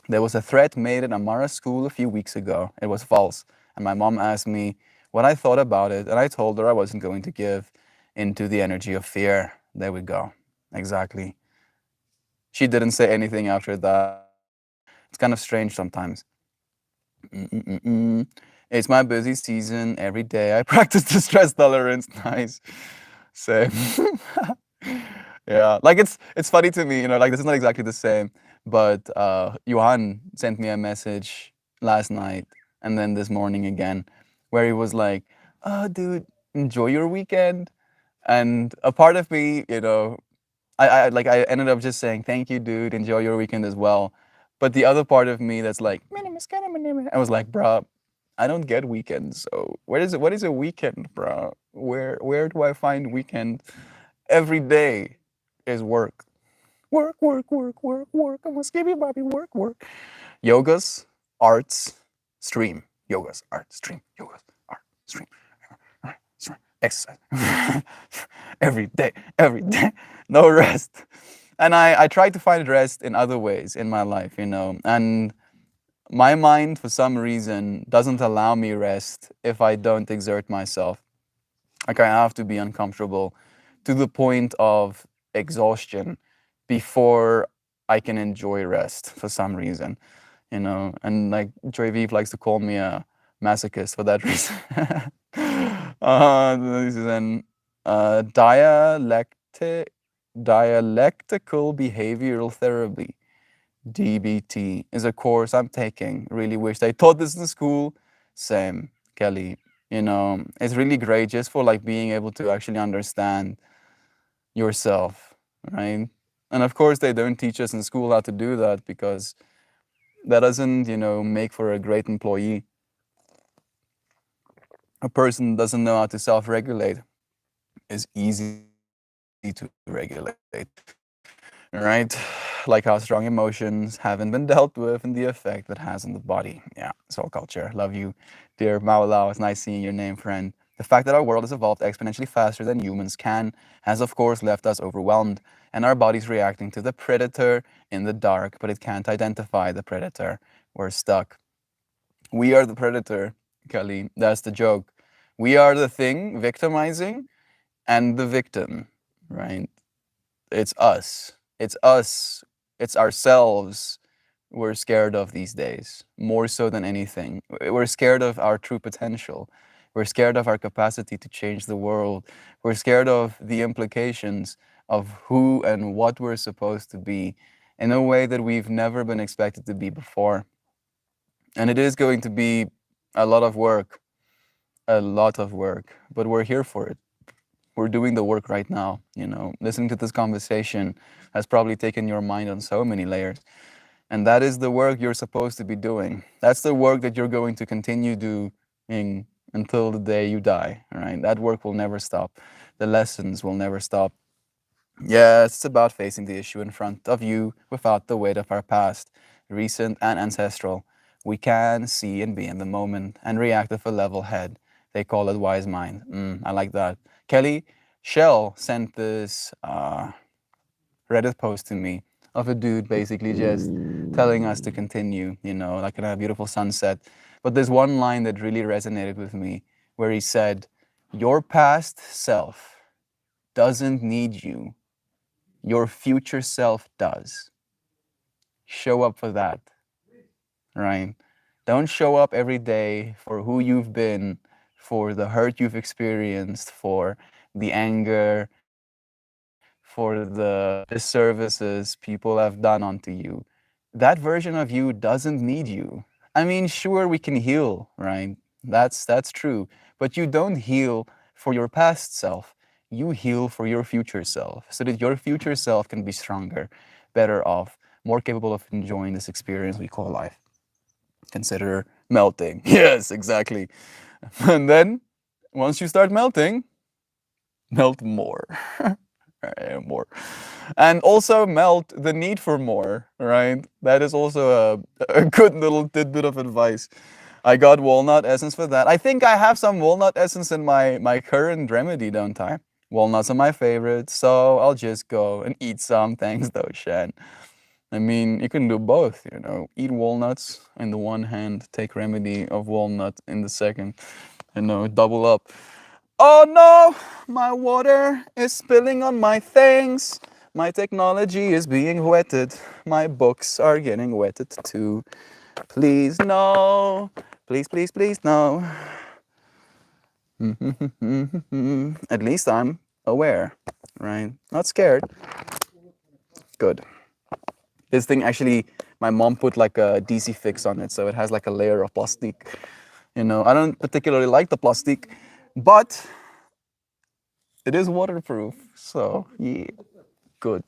There was a threat made at Amara school a few weeks ago. It was false. And my mom asked me what I thought about it. And I told her I wasn't going to give into the energy of fear. There we go. Exactly. She didn't say anything after that. It's kind of strange sometimes. It's my busy season. Every day I practice the stress tolerance. Nice. Same. Yeah, like it's funny to me, like this is not exactly the same, but Johan sent me a message last night and then this morning again, where he was like, "Oh, dude, enjoy your weekend." And a part of me, I ended up just saying, "Thank you, dude. Enjoy your weekend as well." But the other part of me that's like, I was like, "Bruh, I don't get weekends. So what is a weekend, bruh? Where do I find weekend? Every day is work. Work, work, work, work, work. I'm a skibby bobby, work, work." Yogas, arts, stream. Yogas, art, stream. Yogas, art, stream. Exercise. Every day, no rest. And I try to find rest in other ways in my life, and my mind, for some reason, doesn't allow me rest if I don't exert myself. Like I have to be uncomfortable to the point of exhaustion before I can enjoy rest for some reason, And like Joy Vive likes to call me a masochist for that reason. This is an dialectical behavioral therapy. DBT is a course I'm taking. Really wish they taught this in school. Same, Kelly. It's really great just for like being able to actually understand yourself, right? And of course, they don't teach us in school how to do that because that doesn't, make for a great employee. A person doesn't know how to self-regulate is easy to regulate, right? Like how strong emotions haven't been dealt with and the effect that has on the body. Yeah, soul culture. Love you, dear Maulao. It's nice seeing your name, friend. The fact that our world has evolved exponentially faster than humans can has, of course, left us overwhelmed, and our bodies reacting to the predator in the dark, but it can't identify the predator. We're stuck. We are the predator, Kali. That's the joke. We are the thing victimizing and the victim, right? It's us. It's us. It's ourselves we're scared of these days, more so than anything. We're scared of our true potential. We're scared of our capacity to change the world. We're scared of the implications of who and what we're supposed to be in a way that we've never been expected to be before. And it is going to be a lot of work, but we're here for it. We're doing the work right now. Listening to this conversation has probably taken your mind on so many layers. And that is the work you're supposed to be doing. That's the work that you're going to continue doing until the day you die, right? That work will never stop. The lessons will never stop. Yes, it's about facing the issue in front of you without the weight of our past, recent and ancestral. We can see and be in the moment and react with a level head. They call it wise mind. I like that. Kelly, Shell sent this Reddit post to me of a dude basically just telling us to continue, like in a beautiful sunset. But there's one line that really resonated with me where he said, "Your past self doesn't need you, your future self does. Show up for that, right? Don't show up every day for who you've been, for the hurt you've experienced, for the anger, for the disservices people have done onto you. That version of you doesn't need you. I mean, sure, we can heal, right? That's true. But you don't heal for your past self. You heal for your future self so that your future self can be stronger, better off, more capable of enjoying this experience we call life. Consider melting. Yes, exactly. And then once you start melting, melt more. More. And also melt the need for more, right? That is also a good little tidbit of advice. I got walnut essence for that. I think I have some walnut essence in my current remedy, don't I? Walnuts are my favorite, so I'll just go and eat some. Thanks, though, Shan. I mean, you can do both, eat walnuts in the one hand, take remedy of walnut in the second, double up. Oh no, my water is spilling on my things. My technology is being wetted. My books are getting wetted too. Please, no. Please, please, please, no. At least I'm aware, right? Not scared. Good. This thing actually, my mom put like a DC fix on it, so it has like a layer of plastic. I don't particularly like the plastic, but it is waterproof, so yeah, good.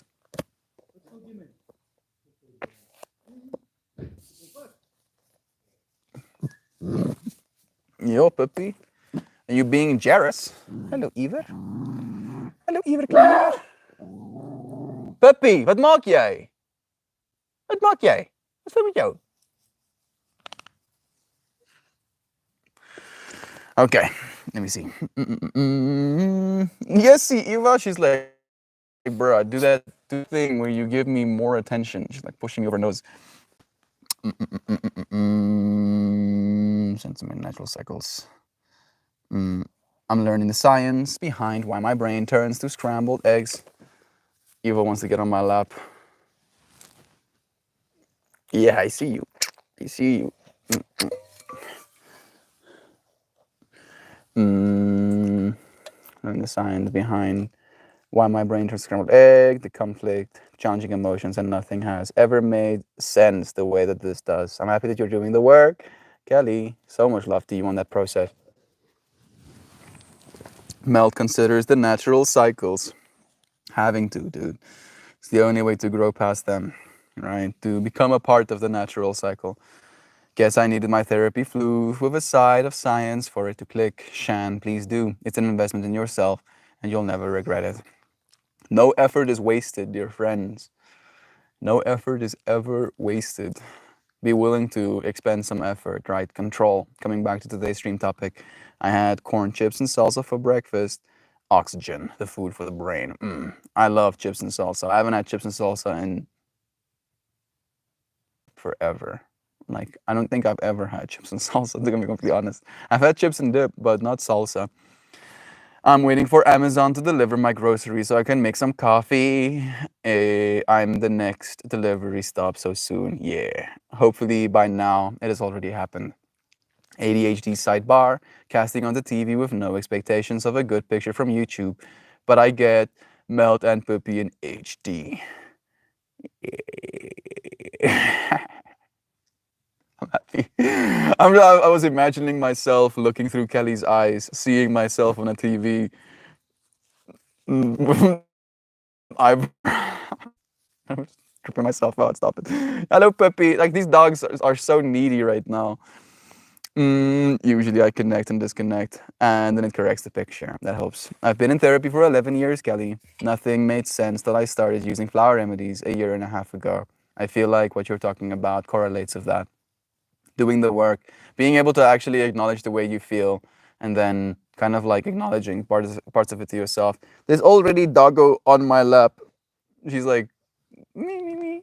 Yo, puppy. Are you being jealous? Hallo, Iver. Hallo, Iver, kleine Iver. Puppy, wat maak jij? Wat maak jij? Wat is er met jou? Okay, let me see. Yes, see, Eva, she's like, bro, I do that thing where you give me more attention. She's like pushing me over her nose. Sentiment, natural cycles. I'm learning the science behind why my brain turns to scrambled eggs. Eva wants to get on my lap. Yeah, I see you. I see you. Learn the science behind why my brain turns scrambled egg, the conflict, challenging emotions, and nothing has ever made sense the way that this does. I'm happy that you're doing the work. Kelly, so much love to you on that process. Mel considers the natural cycles. Having to, dude. It's the only way to grow past them, right? To become a part of the natural cycle. Guess I needed my therapy flu with a side of science for it to click. Shan, please do. It's an investment in yourself, and you'll never regret it. No effort is wasted, dear friends. No effort is ever wasted. Be willing to expend some effort, right? Control. Coming back to today's stream topic, I had corn chips and salsa for breakfast. Oxygen, the food for the brain. I love chips and salsa. I haven't had chips and salsa in forever. Like, I don't think I've ever had chips and salsa, to be completely honest. I've had chips and dip, but not salsa. I'm waiting for Amazon to deliver my groceries so I can make some coffee. I'm the next delivery stop so soon. Yeah. Hopefully by now it has already happened. ADHD sidebar, casting on the TV with no expectations of a good picture from YouTube, but I get Melt and Puppy in HD. I'm happy. I was imagining myself looking through Kelly's eyes, seeing myself on a TV. I'm tripping myself out. Stop it. Hello, puppy. Like, these dogs are so needy right now. Usually I connect and disconnect, and then it corrects the picture. That helps. I've been in therapy for 11 years, Kelly. Nothing made sense till I started using flower remedies a year and a half ago. I feel like what you're talking about correlates with that. Doing the work, being able to actually acknowledge the way you feel, and then kind of like acknowledging parts of it to yourself. There's already doggo on my lap. She's like, me, me, me,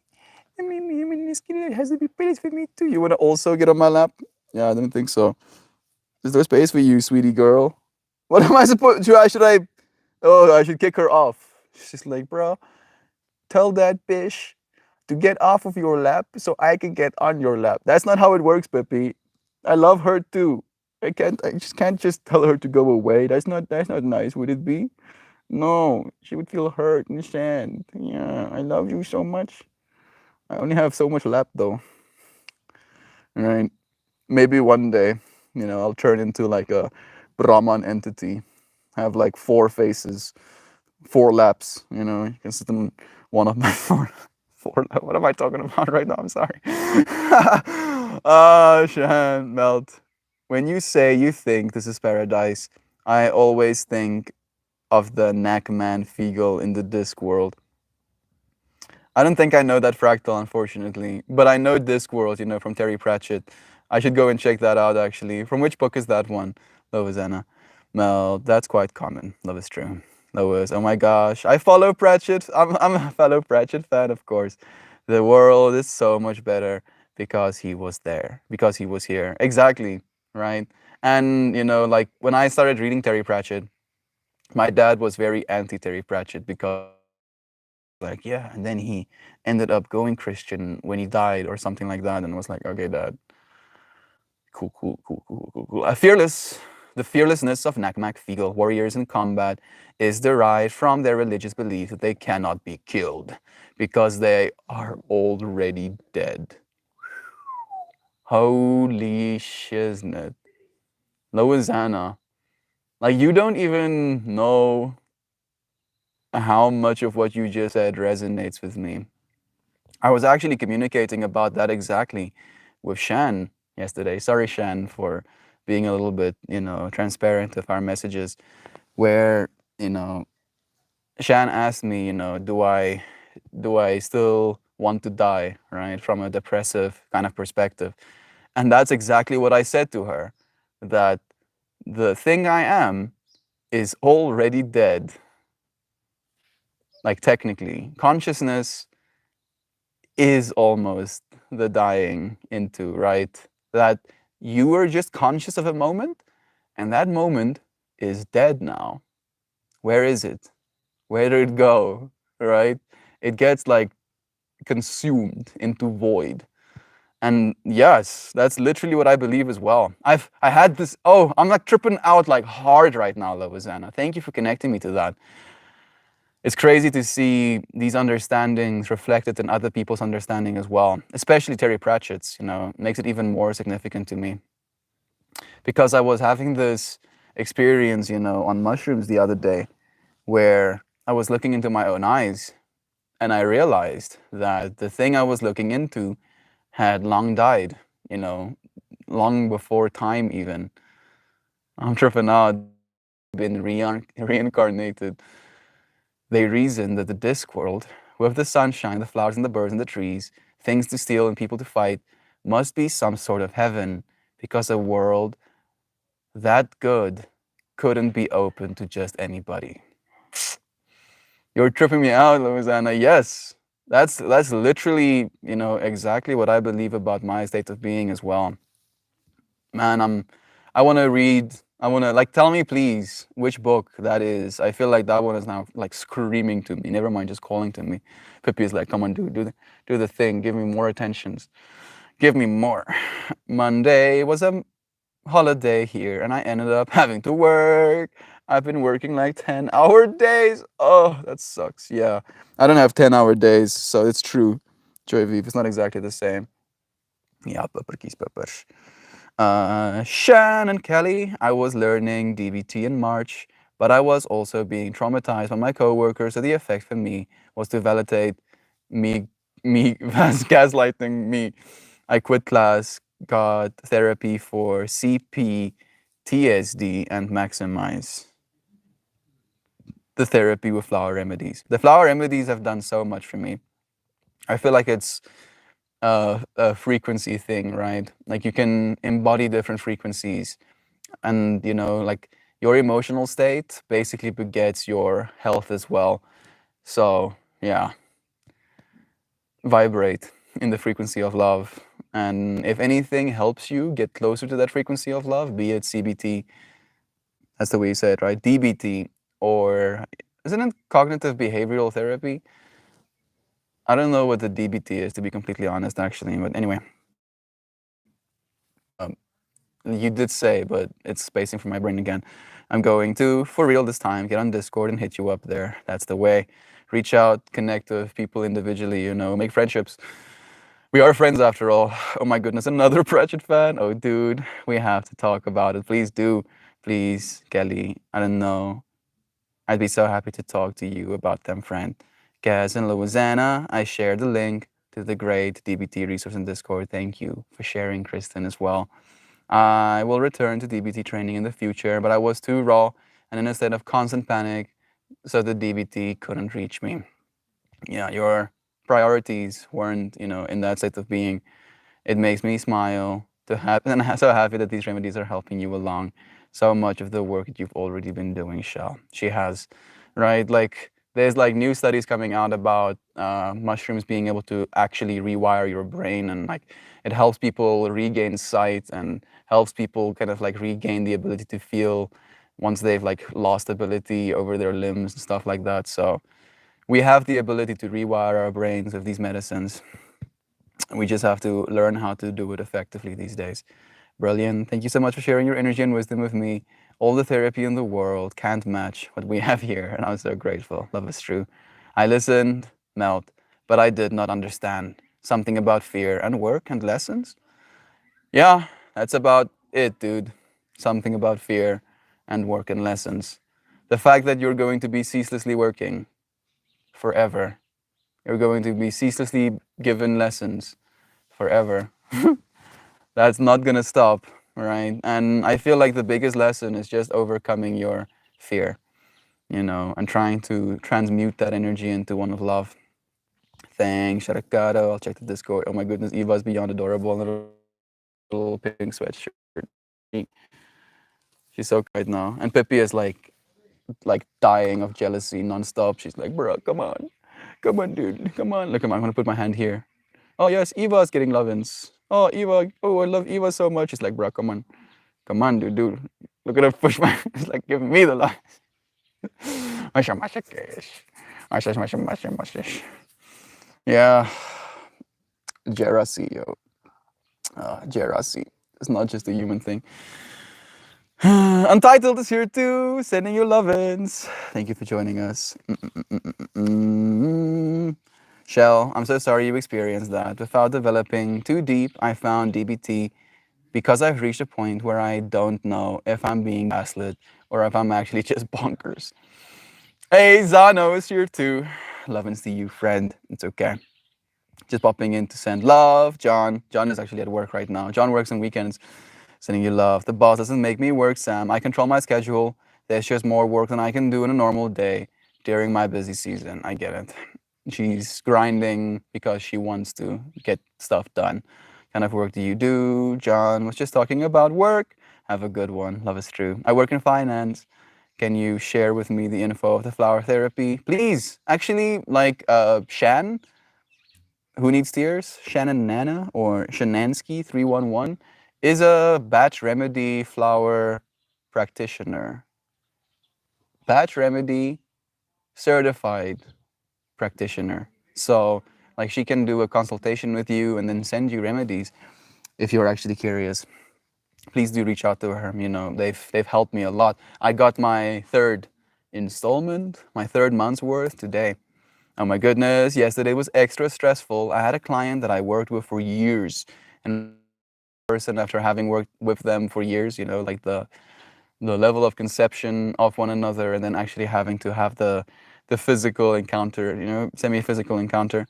me, me, me, me, skinny. It has to be space for me too. You want to also get on my lap? Yeah, I don't think so. Is there space for you, sweetie girl? What am I supposed to? Should I? Oh, I should kick her off. She's like, bro, tell that bitch to get off of your lap so I can get on your lap. That's not how it works, Peppy. I love her too. I just can't just tell her to go away. That's not nice, would it be? No, she would feel hurt and sad. Yeah, I love you so much. I only have so much lap though. Right? Maybe one day, I'll turn into like a Brahman entity. Have like four faces, four laps. You can sit in one of my four. What am I talking about right now? I'm sorry. Shan, Melt. When you say you think this is paradise, I always think of the Knackman Fiegel in the Disc world. I don't think I know that fractal, unfortunately, but I know Discworld, from Terry Pratchett. I should go and check that out, actually. From which book is that one? Love is Anna. Well, that's quite common. Love is true. Love is, oh my gosh. I follow Pratchett. I'm a fellow Pratchett fan, of course. The world is so much better because he was there, because he was here. Exactly, right? And, like when I started reading Terry Pratchett, my dad was very anti Terry Pratchett because like, yeah, and then he ended up going Christian when he died or something like that, and was like, okay, Dad, cool, cool, cool, cool, cool, cool. The fearlessness of Nakmak Fiegel warriors in combat is derived from their religious belief that they cannot be killed because they are already dead. Holy shiznit. Loizana. Like, you don't even know how much of what you just said resonates with me. I was actually communicating about that exactly with Shan yesterday. Sorry, Shan, for being a little bit, transparent with our messages. Where, Shan asked me, do I still want to die, right, from a depressive kind of perspective? And that's exactly what I said to her, that the thing I am is already dead. Like, technically, consciousness is almost the dying into, right? That you were just conscious of a moment, and that moment is dead now. Where is it? Where did it go? Right? It gets like consumed into void. And yes, that's literally what I believe as well. I had this, oh, I'm like tripping out like hard right now, Lovazana. Thank you for connecting me to that. It's crazy to see these understandings reflected in other people's understanding as well, especially Terry Pratchett's, makes it even more significant to me. Because I was having this experience, on mushrooms the other day where I was looking into my own eyes and I realized that the thing I was looking into had long died, long before time even. I'm tripping out, been reincarnated. They reason that the disc world, with the sunshine, the flowers and the birds and the trees, things to steal and people to fight, must be some sort of heaven, because a world that good couldn't be open to just anybody. You're tripping me out, Louisiana. Yes, that's literally, exactly what I believe about my state of being as well. Man, I want to read. I want to, like, tell me please which book that is. I feel like that one is now like screaming to me. Never mind just calling to me. Pippi is like, come on, do the thing. Give me more attentions. Give me more. Monday was a holiday here, and I ended up having to work. I've been working like 10-hour days. Oh, that sucks. Yeah, I don't have 10-hour days, so it's true. Joy Vive, it's not exactly the same. Yeah, pepperkies, peppers. Shan and Kelly, I was learning DBT in March, but I was also being traumatized by my coworkers, so the effect for me was to validate me, gaslighting me. I quit class, got therapy for CPTSD, and maximize the therapy with flower remedies. The flower remedies have done so much for me. I feel like it's a frequency thing, right? Like, you can embody different frequencies, and like your emotional state basically begets your health as well. So, yeah, vibrate in the frequency of love. And if anything helps you get closer to that frequency of love, be it CBT, that's the way you say it, right? DBT, or isn't it cognitive behavioral therapy? I don't know what the DBT is, to be completely honest, actually. But anyway, you did say, but it's spacing from my brain again. I'm going to, for real this time, get on Discord and hit you up there. That's the way. Reach out, connect with people individually, you know, make friendships. We are friends after all. Oh my goodness, another Pratchett fan. Oh, dude, we have to talk about it. Please do. Please, Kelly. I don't know. I'd be so happy to talk to you about them, friend. Gaz and Louisiana, I shared the link to the great DBT resource in Discord. Thank you for sharing, Kristen, as well. I will return to DBT training in the future, but I was too raw and in a state of constant panic, so the DBT couldn't reach me. Yeah, your priorities weren't, you know, in that state of being. It makes me smile to have, and I'm so happy that these remedies are helping you along so much of the work that you've already been doing, Shell. She has, right? Like, there's like new studies coming out about mushrooms being able to actually rewire your brain, and like it helps people regain sight and helps people kind of like regain the ability to feel once they've like lost ability over their limbs and stuff like that. So we have the ability to rewire our brains with these medicines. We just have to learn how to do it effectively these days. Brilliant. Thank you so much for sharing your energy and wisdom with me. All the therapy in the world can't match what we have here, and I'm so grateful. Love is true. I listened, melt, but I did not understand. Something about fear and work and lessons? Yeah, that's about it, dude. Something about fear and work and lessons. The fact that you're going to be ceaselessly working forever. You're going to be ceaselessly given lessons forever. That's not gonna stop, right? And I feel like the biggest lesson is just overcoming your fear, you know, and trying to transmute that energy into one of love. Thanks, Sharakato. I'll check the Discord. Oh my goodness, Eva's beyond adorable in a little pink sweatshirt. She's so right now. And Pippi is like dying of jealousy nonstop. She's like, bro, come on. Come on, dude. Come on. Look, I'm gonna put my hand here. Oh yes, Eva's getting love-ins. Oh, Eva. Oh, I love Eva so much. She's like, bro, come on. Come on, dude. Look at her push my. It's like giving me the line. Yeah. Jerasi, yo. Jerasi. It's not just a human thing. Untitled is here too. Sending you love-ins. Thank you for joining us. Shell, I'm so sorry you experienced that. Without developing too deep, I found DBT because I've reached a point where I don't know if I'm being gaslit or if I'm actually just bonkers. Hey, Zano is here too. Love and see you, friend. It's okay. Just popping in to send love. John is actually at work right now. John works on weekends. Sending you love. The boss doesn't make me work, Sam. I control my schedule. There's just more work than I can do in a normal day during my busy season. I get it. She's grinding because she wants to get stuff done. Kind of work do you do? John was just talking about work. Have a good one. Love is true. I work in finance. Can you share with me the info of the flower therapy? Please. Actually, like Shan, who needs tears? Shannon Nana or Shanansky 311 is a batch remedy flower practitioner. Batch remedy certified practitioner. So like she can do a consultation with you and then send you remedies if you're actually curious. Please do reach out to her. You know, they've helped me a lot. I got my third installment, my third month's worth today. Oh my goodness, yesterday was extra stressful. I had a client that I worked with for years, and person after having worked with them for years, you know, like the level of conception of one another and then actually having to have the physical encounter, you know, semi-physical encounter.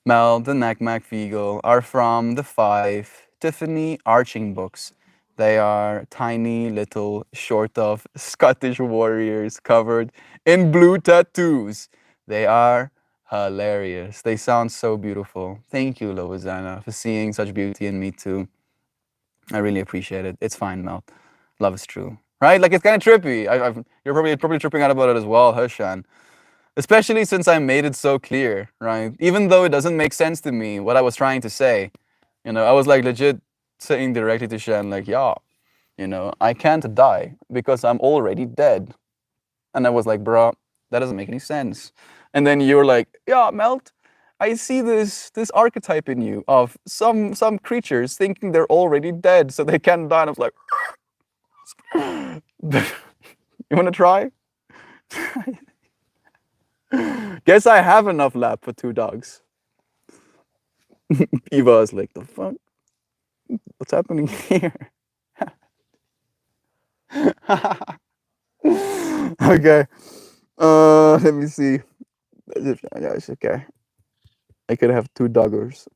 Mel, the Nakmak Fiegel are from the 5 Tiffany Arching books. They are tiny little short of Scottish warriors covered in blue tattoos. They are hilarious. They sound so beautiful. Thank you, Loizana, for seeing such beauty in me too. I really appreciate it. It's fine, Mel. Love is true. right? Like it's kind of trippy. You're probably tripping out about it as well, Hushan. Especially since I made it so clear, right? Even though it doesn't make sense to me what I was trying to say, I was like legit saying directly to Shan, like, yeah, I can't die because I'm already dead. And I was like, bro, that doesn't make any sense. And then you're like, yeah, Melt, I see this archetype in you of some creatures thinking they're already dead, so they can't die. And I was like, you wanna try? Guess I have enough lap for 2 dogs. Eva was like, the fuck? What's happening here? Okay. Let me see. Yes, okay. I could have 2 doggers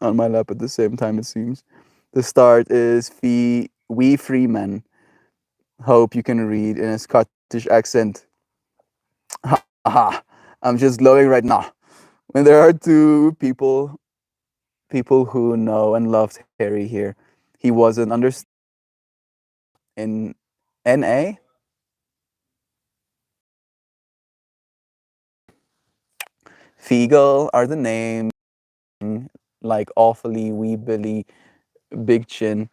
on my lap at the same time, it seems. The start is Wee Freeman. Hope you can read in a Scottish accent. Haha. I'm just glowing right now. When there are two people who know and loved Harry here, he wasn't understood in NA. Feagle are the names, like awfully, wee Billy, big chin,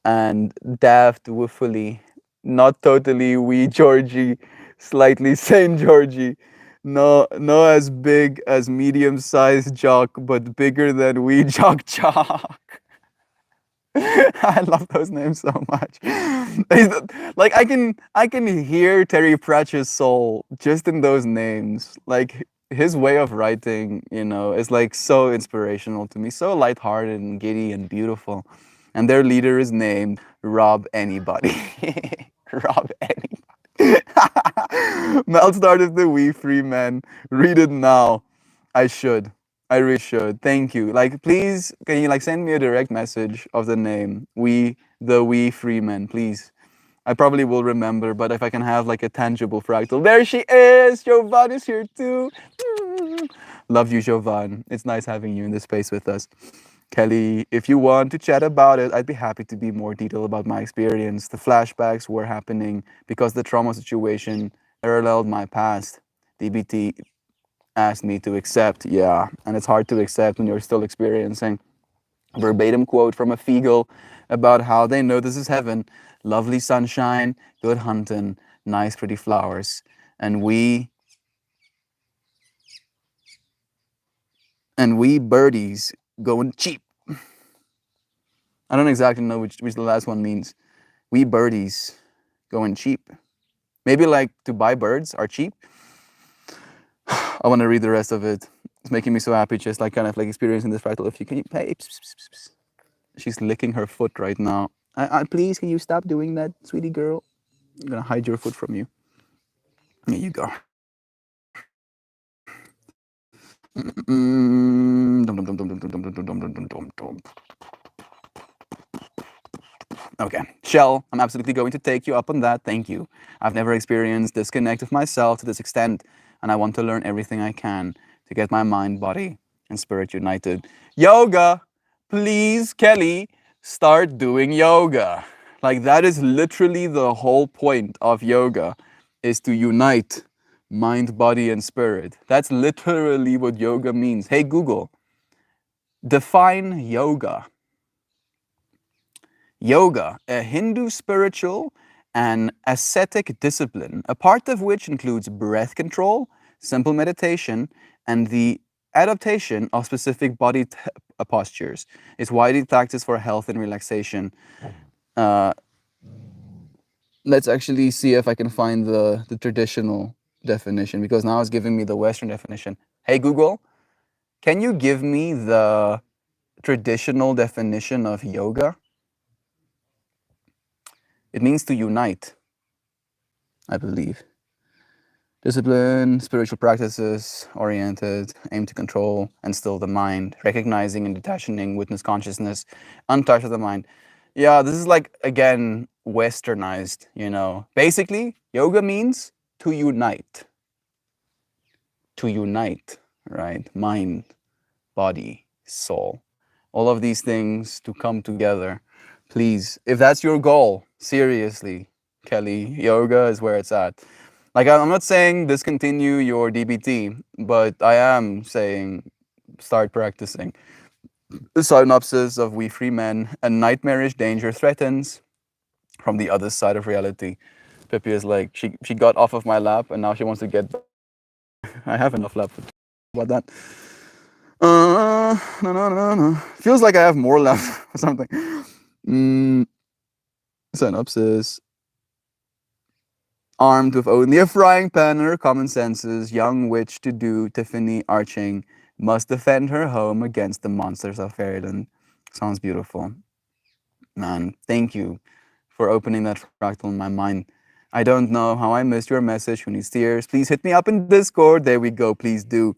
and daft woofully, not totally wee Georgie, slightly Saint Georgie. No as big as medium-sized jock, but bigger than wee jock jock. I love those names so much. Like I can hear Terry Pratchett's soul just in those names. Like his way of writing, is like so inspirational to me, so lighthearted and giddy and beautiful. And their leader is named Rob Anybody. Rob Anybody. Mel started the We Free Men. Read it now. I should. I really should. Thank you. Like, please, can you like send me a direct message of the name We Free Men, please. I probably will remember, but if I can have like a tangible fractal, there she is. Jovan is here too. Love you, Jovan. It's nice having you in this space with us. Kelly, if you want to chat about it, I'd be happy to be more detailed about my experience. The flashbacks were happening because the trauma situation paralleled my past. DBT asked me to accept, yeah, and it's hard to accept when you're still experiencing. Verbatim quote from a Feagle about how they know this is heaven. Lovely sunshine, good hunting, nice pretty flowers. And we birdies going cheap. I don't exactly know which the last one means. We birdies going cheap. Maybe like to buy birds are cheap. I want to read the rest of it. It's making me so happy, just like kind of like experiencing this fractal. If you can, hey, she's licking her foot right now. Please, can you stop doing that, sweetie girl? I'm gonna hide your foot from you. Here you go. Okay, Shell, I'm absolutely going to take you up on that. Thank you. I've never experienced disconnect of myself to this extent, and I want to learn everything I can to get my mind, body, and spirit united. Yoga! Please, Kelly, start doing yoga. Like, that is literally the whole point of yoga, is to unite mind, body, and spirit. That's literally what yoga means. Hey, Google, define yoga. Yoga, a Hindu spiritual and ascetic discipline, a part of which includes breath control, simple meditation, and the adaptation of specific body postures. It's widely practiced for health and relaxation. Let's actually see if I can find the traditional definition, because now it's giving me the Western definition. Hey, Google, can you give me the traditional definition of yoga? It means to unite, I believe. Discipline, spiritual practices, oriented, aim to control and still the mind, recognizing and detaching witness consciousness, untouched of the mind. Yeah, this is like, again, westernized, Basically, yoga means to unite. To unite, right? Mind, body, soul. All of these things to come together. Please, if that's your goal, seriously, Kelly. Yoga is where it's at. Like, I'm not saying discontinue your DBT, but I am saying start practicing. The synopsis of We Free Men: a nightmarish danger threatens from the other side of reality. Pippi is like, she got off of my lap and now she wants to get back. I have enough left about that. No, no, no, no. Feels like I have more left or something. Mm, synopsis. Armed with only a frying pan and her common senses, young witch to do Tiffany Arching must defend her home against the monsters of fairyland. Sounds beautiful. Man, thank you for opening that fractal in my mind. I don't know how I missed your message. Who needs tears? Please hit me up in Discord. There we go. Please do.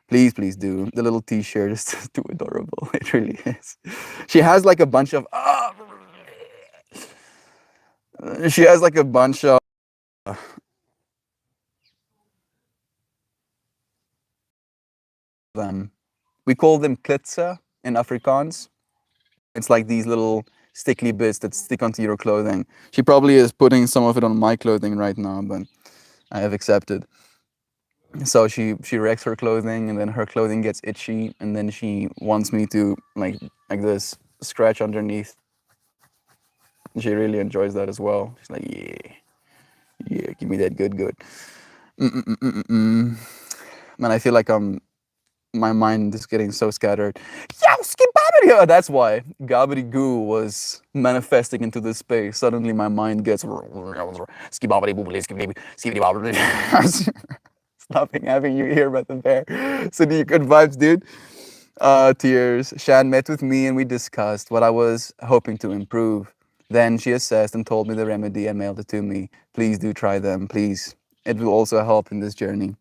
Please, please do. The little t-shirt is too adorable. It really is. She has like a bunch of she has like a bunch of them. We call them klitsa in Afrikaans. It's like these little sticky bits that stick onto your clothing. She probably is putting some of it on my clothing right now, but I have accepted. So she wrecks her clothing, and then her clothing gets itchy, and then she wants me to like this scratch underneath. She really enjoys that as well. She's like, yeah, yeah, give me that good, good. Mm-mm-mm-mm-mm. Man, I feel like my mind is getting so scattered. Yo, skibabidi! That's why Gabidi Goo was manifesting into this space. Suddenly my mind gets skibabidi boobily skibidi skibidi. Stopping having you here, Beth and Bear. So good vibes, dude. Tears. Shan met with me and we discussed what I was hoping to improve. Then she assessed and told me the remedy and mailed it to me. Please do try them, please. It will also help in this journey.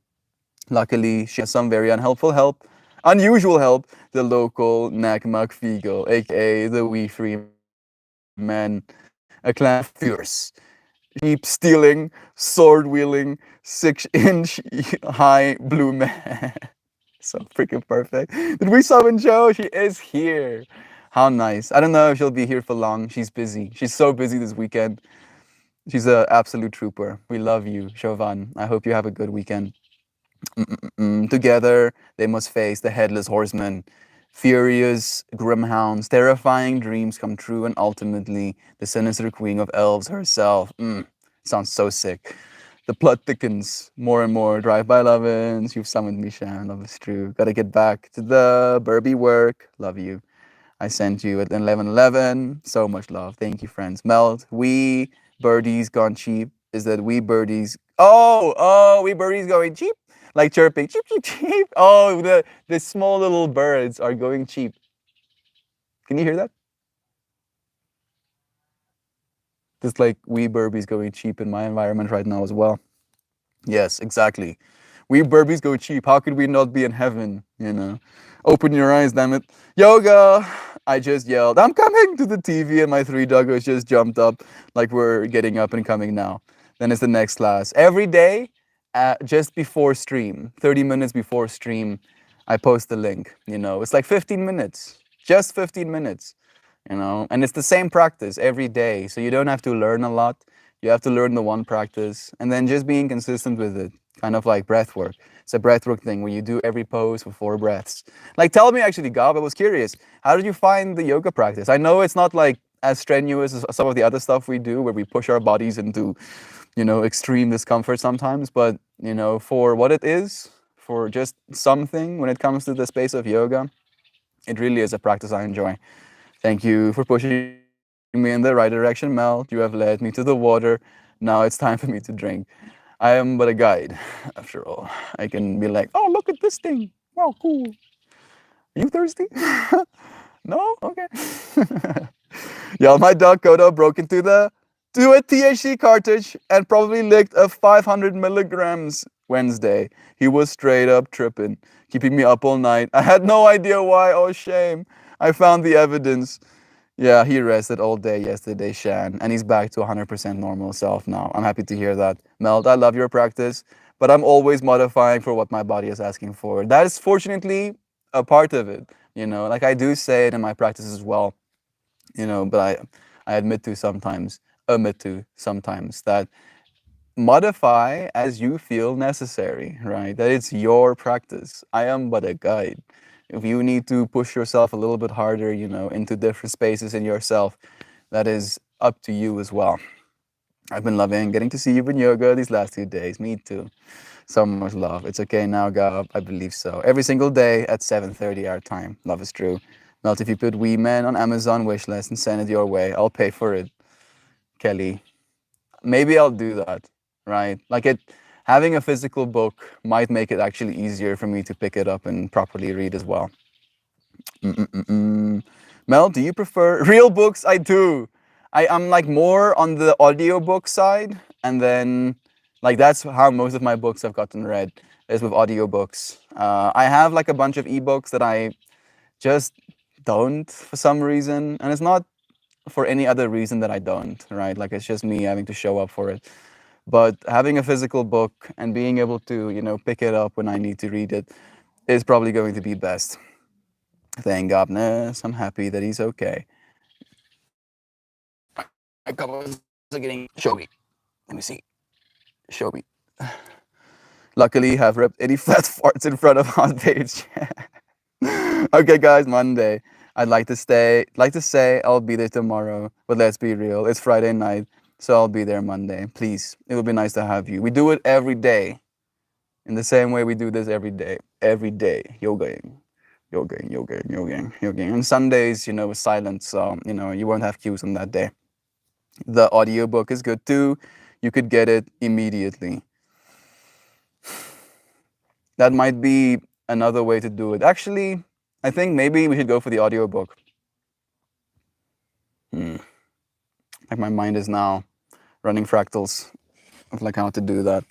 Luckily, she has some very unusual help, the local Nakmak Figo, aka the We Free Men, a clan of fierce, sheep stealing, sword wielding, 6-inch high blue man. So freaking perfect. Did we summon Joe? She is here. How nice. I don't know if she'll be here for long. She's busy. She's so busy this weekend. She's an absolute trooper. We love you, Chauvin. I hope you have a good weekend. Together, they must face the headless horseman, furious grimhounds, terrifying dreams come true, and ultimately the sinister queen of elves herself. Sounds so sick. The plot thickens more and more. Drive-by Lovins, you've summoned me, Shan. Love is true. Gotta get back to the Burby work. Love you. I sent you at 11:11. So much love. Thank you, friends. Meld, we birdies gone cheap. Is that we birdies? Oh, we birdies going cheap. Like chirping, cheap, cheap, cheap. Oh, the small little birds are going cheap. Can you hear that? Just like we burbies going cheap in my environment right now as well. Yes, exactly. We burbies go cheap. How could we not be in heaven? You know, open your eyes, damn it. Yoga. I just yelled, I'm coming to the TV, and my 3 doggos just jumped up like we're getting up and coming now. Then it's the next class. Every day, just before stream, 30 minutes before stream, I post the link. You know, it's like 15 minutes, just 15 minutes, you know, and it's the same practice every day. So you don't have to learn a lot. You have to learn the one practice and then just being consistent with it, kind of like breath work. It's a breath work thing where you do every pose for 4 breaths. Like, tell me actually, Gab, I was curious, how did you find the yoga practice? I know it's not like as strenuous as some of the other stuff we do where we push our bodies into, you know, extreme discomfort sometimes, but, you know, for what it is, for just something when it comes to the space of yoga, it really is a practice I enjoy. Thank you for pushing me in the right direction, Mel. You have led me to the water. Now it's time for me to drink. I am but a guide, after all. I can be like, oh, look at this thing. Wow, cool. Are you thirsty? No? Okay. Yeah, my dog Kodo broke into to a THC cartridge and probably licked a 500 milligrams Wednesday. He was straight up tripping, keeping me up all night. I had no idea why. Oh, shame. I found the evidence. Yeah, he rested all day yesterday, Shan, and he's back to 100% normal self now. I'm happy to hear that. Meld, I love your practice, but I'm always modifying for what my body is asking for. That is fortunately a part of it, you know. Like I do say it in my practice as well, you know, but I admit to sometimes omit to sometimes, that modify as you feel necessary, right? That it's your practice. I am but a guide. If you need to push yourself a little bit harder, into different spaces in yourself, that is up to you as well. I've been loving getting to see you in yoga these last 2 days. Me too. So much love. It's okay now, Gab. I believe so. Every single day at 7:30 our time. Love is true. Melt, if you put Wee Man on Amazon wishlist and send it your way, I'll pay for it. Kelly. Maybe I'll do that, right? Like having a physical book might make it actually easier for me to pick it up and properly read as well. Mm-mm-mm-mm. Mel, do you prefer real books? I do. I'm like more on the audiobook side, and then like that's how most of my books have gotten read is with audiobooks. I have like a bunch of ebooks that I just don't for some reason, and it's not for any other reason that I don't, right? Like it's just me having to show up for it. But having a physical book and being able to, pick it up when I need to read it is probably going to be best. Thank godness. I'm happy that he's okay. My covers are getting showy. Let me see. Show me. Luckily, have ripped any flat farts in front of hot page. Okay, guys, Monday. I'd like to say I'll be there tomorrow, but let's be real. It's Friday night, so I'll be there Monday. Please, it would be nice to have you. We do it every day, in the same way we do this every day. Every day, yogaing, yogaing, yogaing, yogaing, yogaing. And Sundays, is silent, so you won't have cues on that day. The audiobook is good too. You could get it immediately. That might be another way to do it. Actually, I think maybe we should go for the audiobook. Like my mind is now running fractals of like how to do that.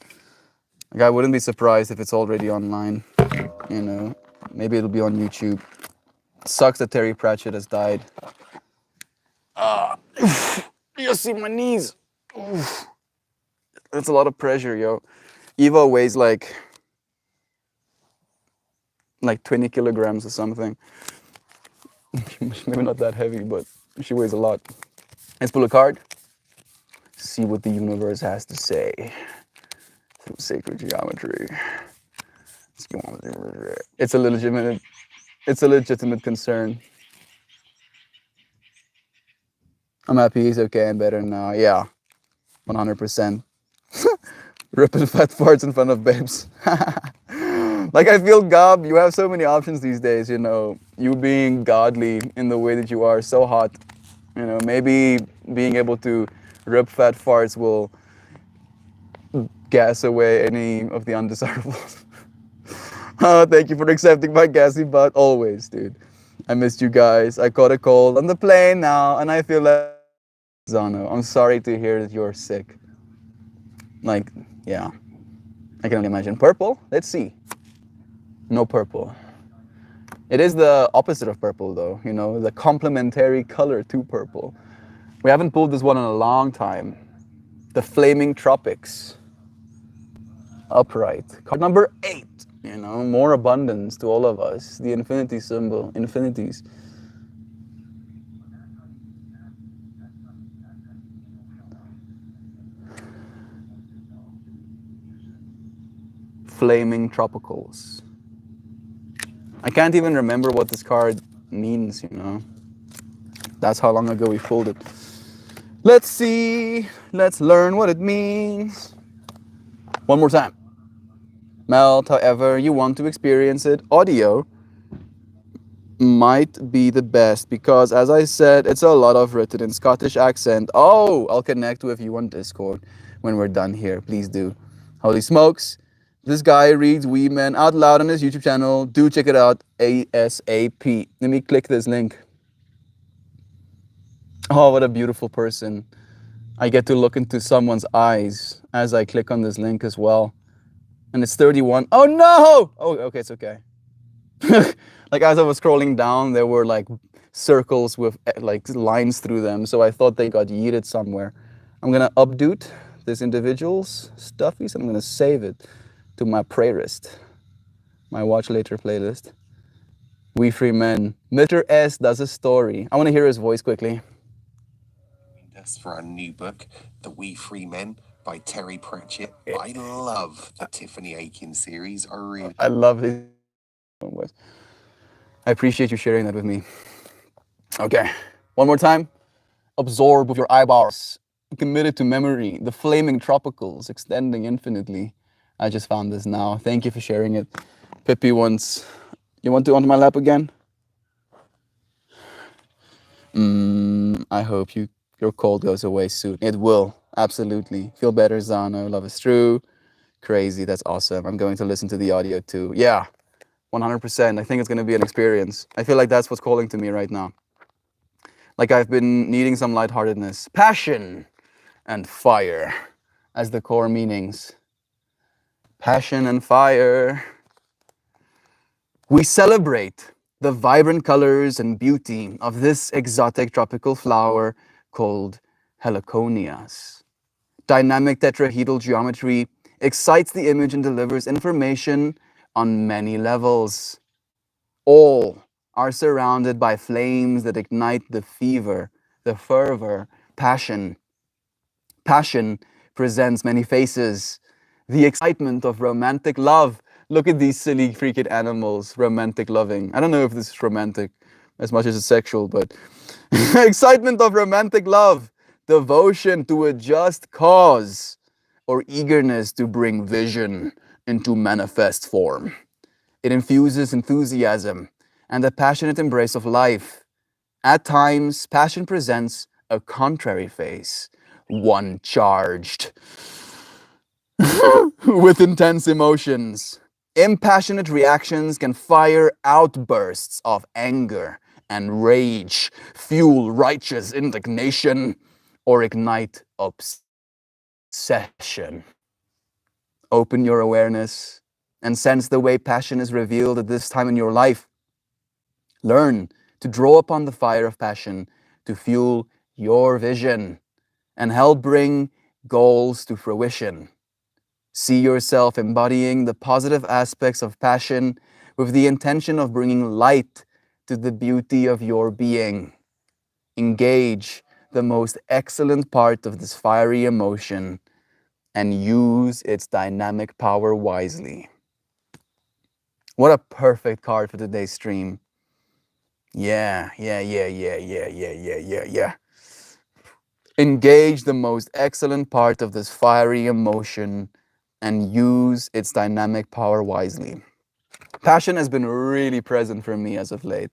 Like I wouldn't be surprised if it's already online. Maybe it'll be on YouTube. Sucks that Terry Pratchett has died. You see my knees. That's a lot of pressure, yo. Eva weighs like 20 kilograms or something. Maybe not that heavy, but she weighs a lot. Let's pull a card. See what the universe has to say through sacred geometry. It's a legitimate concern. I'm happy he's okay and better now. Yeah, 100%. Ripping fat farts in front of babes. Like I feel, Gob, you have so many options these days, you being godly in the way that you are, so hot. Maybe being able to rip fat farts will gas away any of the undesirables. Thank you for accepting my gassy butt always, dude. I missed you guys. I caught a cold on the plane now, and I feel like Zano. I'm sorry to hear that you're sick. Like, yeah. I can only imagine. Purple? Let's see. No purple. It is the opposite of purple, though. The complementary color to purple. We haven't pulled this one in a long time. The Flaming Tropics. Upright. Card number 8. More abundance to all of us. The infinity symbol. Infinities. Flaming Tropicals. I can't even remember what this card means, That's how long ago we pulled it. Let's see. Let's learn what it means. One more time. Melt, however you want to experience it. Audio might be the best because, as I said, it's a lot of written in Scottish accent. Oh, I'll connect with you on Discord when we're done here. Please do. Holy smokes. This guy reads Wee Men out loud on his YouTube channel. Do check it out ASAP. Let me click this link. Oh, what a beautiful person. I get to look into someone's eyes as I click on this link as well. And it's 31. Oh no! Oh, okay, it's okay. Like as I was scrolling down, there were like circles with like lines through them. So I thought they got yeeted somewhere. I'm gonna update this individual's stuffies and I'm gonna save it to my playlist, my watch later playlist. We Free Men. Mr. S does a story. I want to hear his voice quickly. us for our new book, The We Free Men by Terry Pratchett. I love the Tiffany Aiken series. I love these. I appreciate you sharing that with me. Okay, one more time. Absorb with your eyeballs. Committed to memory. The flaming tropicals extending infinitely. I just found this now. Thank you for sharing it. Pippi wants. You want to onto my lap again? I hope your cold goes away soon. It will. Absolutely. Feel better, Zano. Love is true. Crazy. That's awesome. I'm going to listen to the audio too. Yeah, 100%. I think it's going to be an experience. I feel like that's what's calling to me right now. Like I've been needing some lightheartedness, passion, and fire as the core meanings. Passion and fire. We celebrate the vibrant colors and beauty of this exotic tropical flower called heliconias. Dynamic tetrahedral geometry excites the image and delivers information on many levels. All are surrounded by flames that ignite the fever, the fervor, passion. Passion presents many faces. The excitement of romantic love. Look at these silly freaking animals, romantic loving. I don't know if this is romantic as much as it's sexual, but excitement of romantic love, devotion to a just cause, or eagerness to bring vision into manifest form. It infuses enthusiasm and a passionate embrace of life. At times, passion presents a contrary face, one charged with intense emotions. Impassionate reactions can fire outbursts of anger and rage, fuel righteous indignation, or ignite obsession. Open your awareness and sense the way passion is revealed at this time in your life. Learn to draw upon the fire of passion to fuel your vision and help bring goals to fruition. See yourself embodying the positive aspects of passion with the intention of bringing light to the beauty of your being. Engage the most excellent part of this fiery emotion and use its dynamic power wisely. What a perfect card for today's stream. Yeah. Engage the most excellent part of this fiery emotion and use its dynamic power wisely. Passion has been really present for me as of late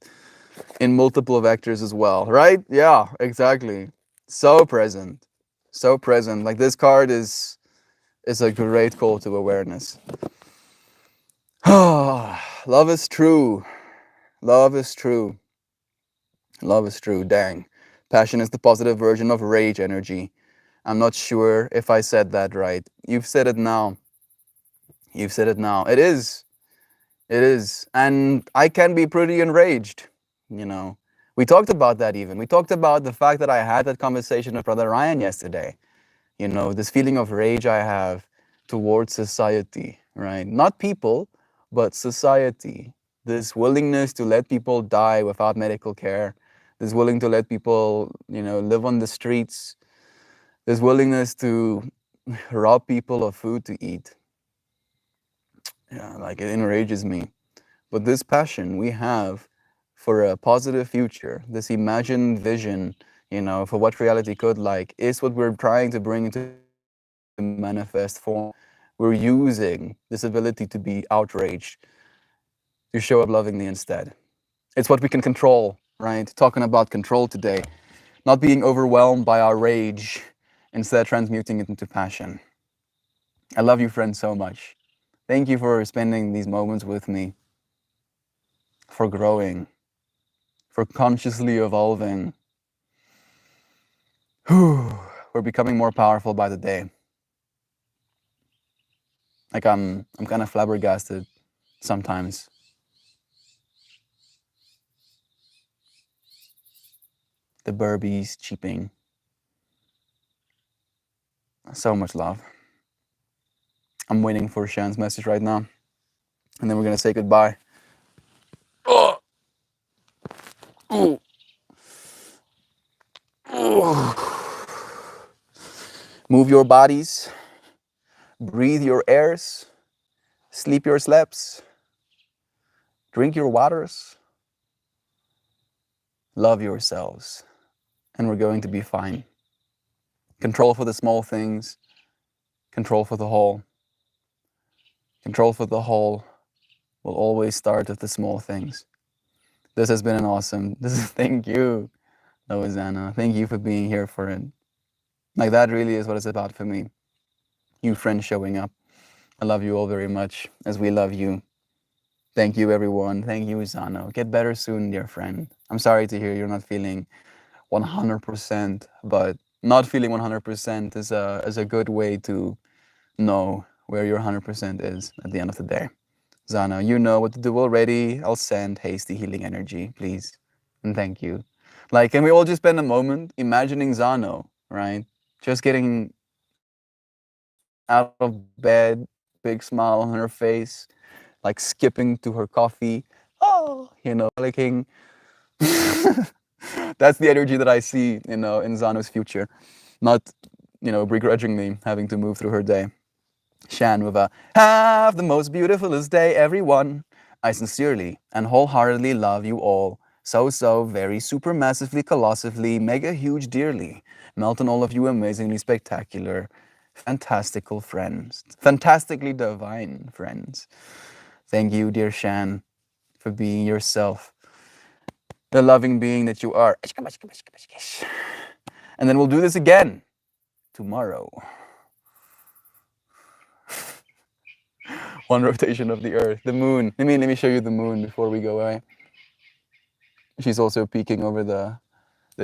in multiple vectors as well, right? Yeah, exactly. So present. So present. Like this card is a great call to awareness. Love is true. Love is true. Love is true. Dang. Passion is the positive version of rage energy. I'm not sure if I said that right. You've said it now. You've said it now. It is. It is. And I can be pretty enraged, you know. We talked about that even. We talked about the fact that I had that conversation with Brother Ryan yesterday. You know, this feeling of rage I have towards society, right? Not people, but society. This willingness to let people die without medical care. This willing to let people, you know, live on the streets. This willingness to rob people of food to eat. Yeah, like it enrages me. But this passion we have for a positive future, this imagined vision, you know, for what reality could like, is what we're trying to bring into manifest form. We're using this ability to be outraged to show up lovingly instead. It's what we can control, right? Talking about control today, not being overwhelmed by our rage, instead transmuting it into passion. I love you, friends, so much. Thank you for spending these moments with me, for growing, for consciously evolving. We're becoming more powerful by the day. Like I'm kind of flabbergasted sometimes. The burbies cheeping. So much love. I'm waiting for Shan's message right now. And then we're gonna say goodbye. Oh, ooh. Ooh. Move your bodies, breathe your airs, sleep your sleeps, drink your waters, love yourselves, and we're going to be fine. Control for the small things, control for the whole. Control for the whole will always start with the small things. This has been an awesome. Thank you, Loizana. Thank you for being here for it. Like that really is what it's about for me. You friends showing up. I love you all very much, as we love you. Thank you, everyone. Thank you, Zano. Get better soon, dear friend. I'm sorry to hear you're not feeling 100%, but not feeling 100% is a good way to know where your 100% is at the end of the day. Zano, you know what to do already. I'll send hasty healing energy, please. And thank you. Like, can we all just spend a moment imagining Zano, right? Just getting out of bed, big smile on her face, like skipping to her coffee. Oh, licking. That's the energy that I see, in Zano's future. Not, begrudgingly having to move through her day. Shan with a have the most beautifulest day, everyone. I sincerely and wholeheartedly love you all. So, very super massively, colossively, mega huge dearly. Melt on all of you amazingly spectacular, fantastical friends. Fantastically divine friends. Thank you, dear Shan, for being yourself. The loving being that you are. And then we'll do this again tomorrow. One rotation of the Earth. The moon. Let me show you the moon before we go away. She's also peeking over the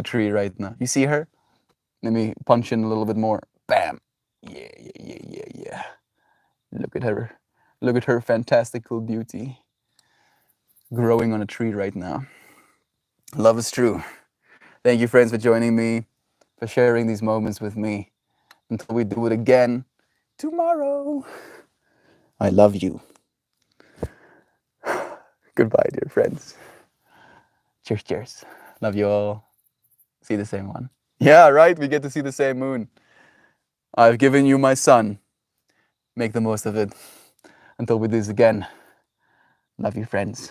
tree right now. You see her? Let me punch in a little bit more. Bam. Yeah. Look at her. Look at her fantastical beauty. Growing on a tree right now. Love is true. Thank you, friends, for joining me, for sharing these moments with me. Until we do it again tomorrow. I love you. Goodbye, dear friends. Cheers. Love you all. See the same one. Yeah, right? We get to see the same moon. I've given you my son. Make the most of it. Until we do this again. Love you, friends.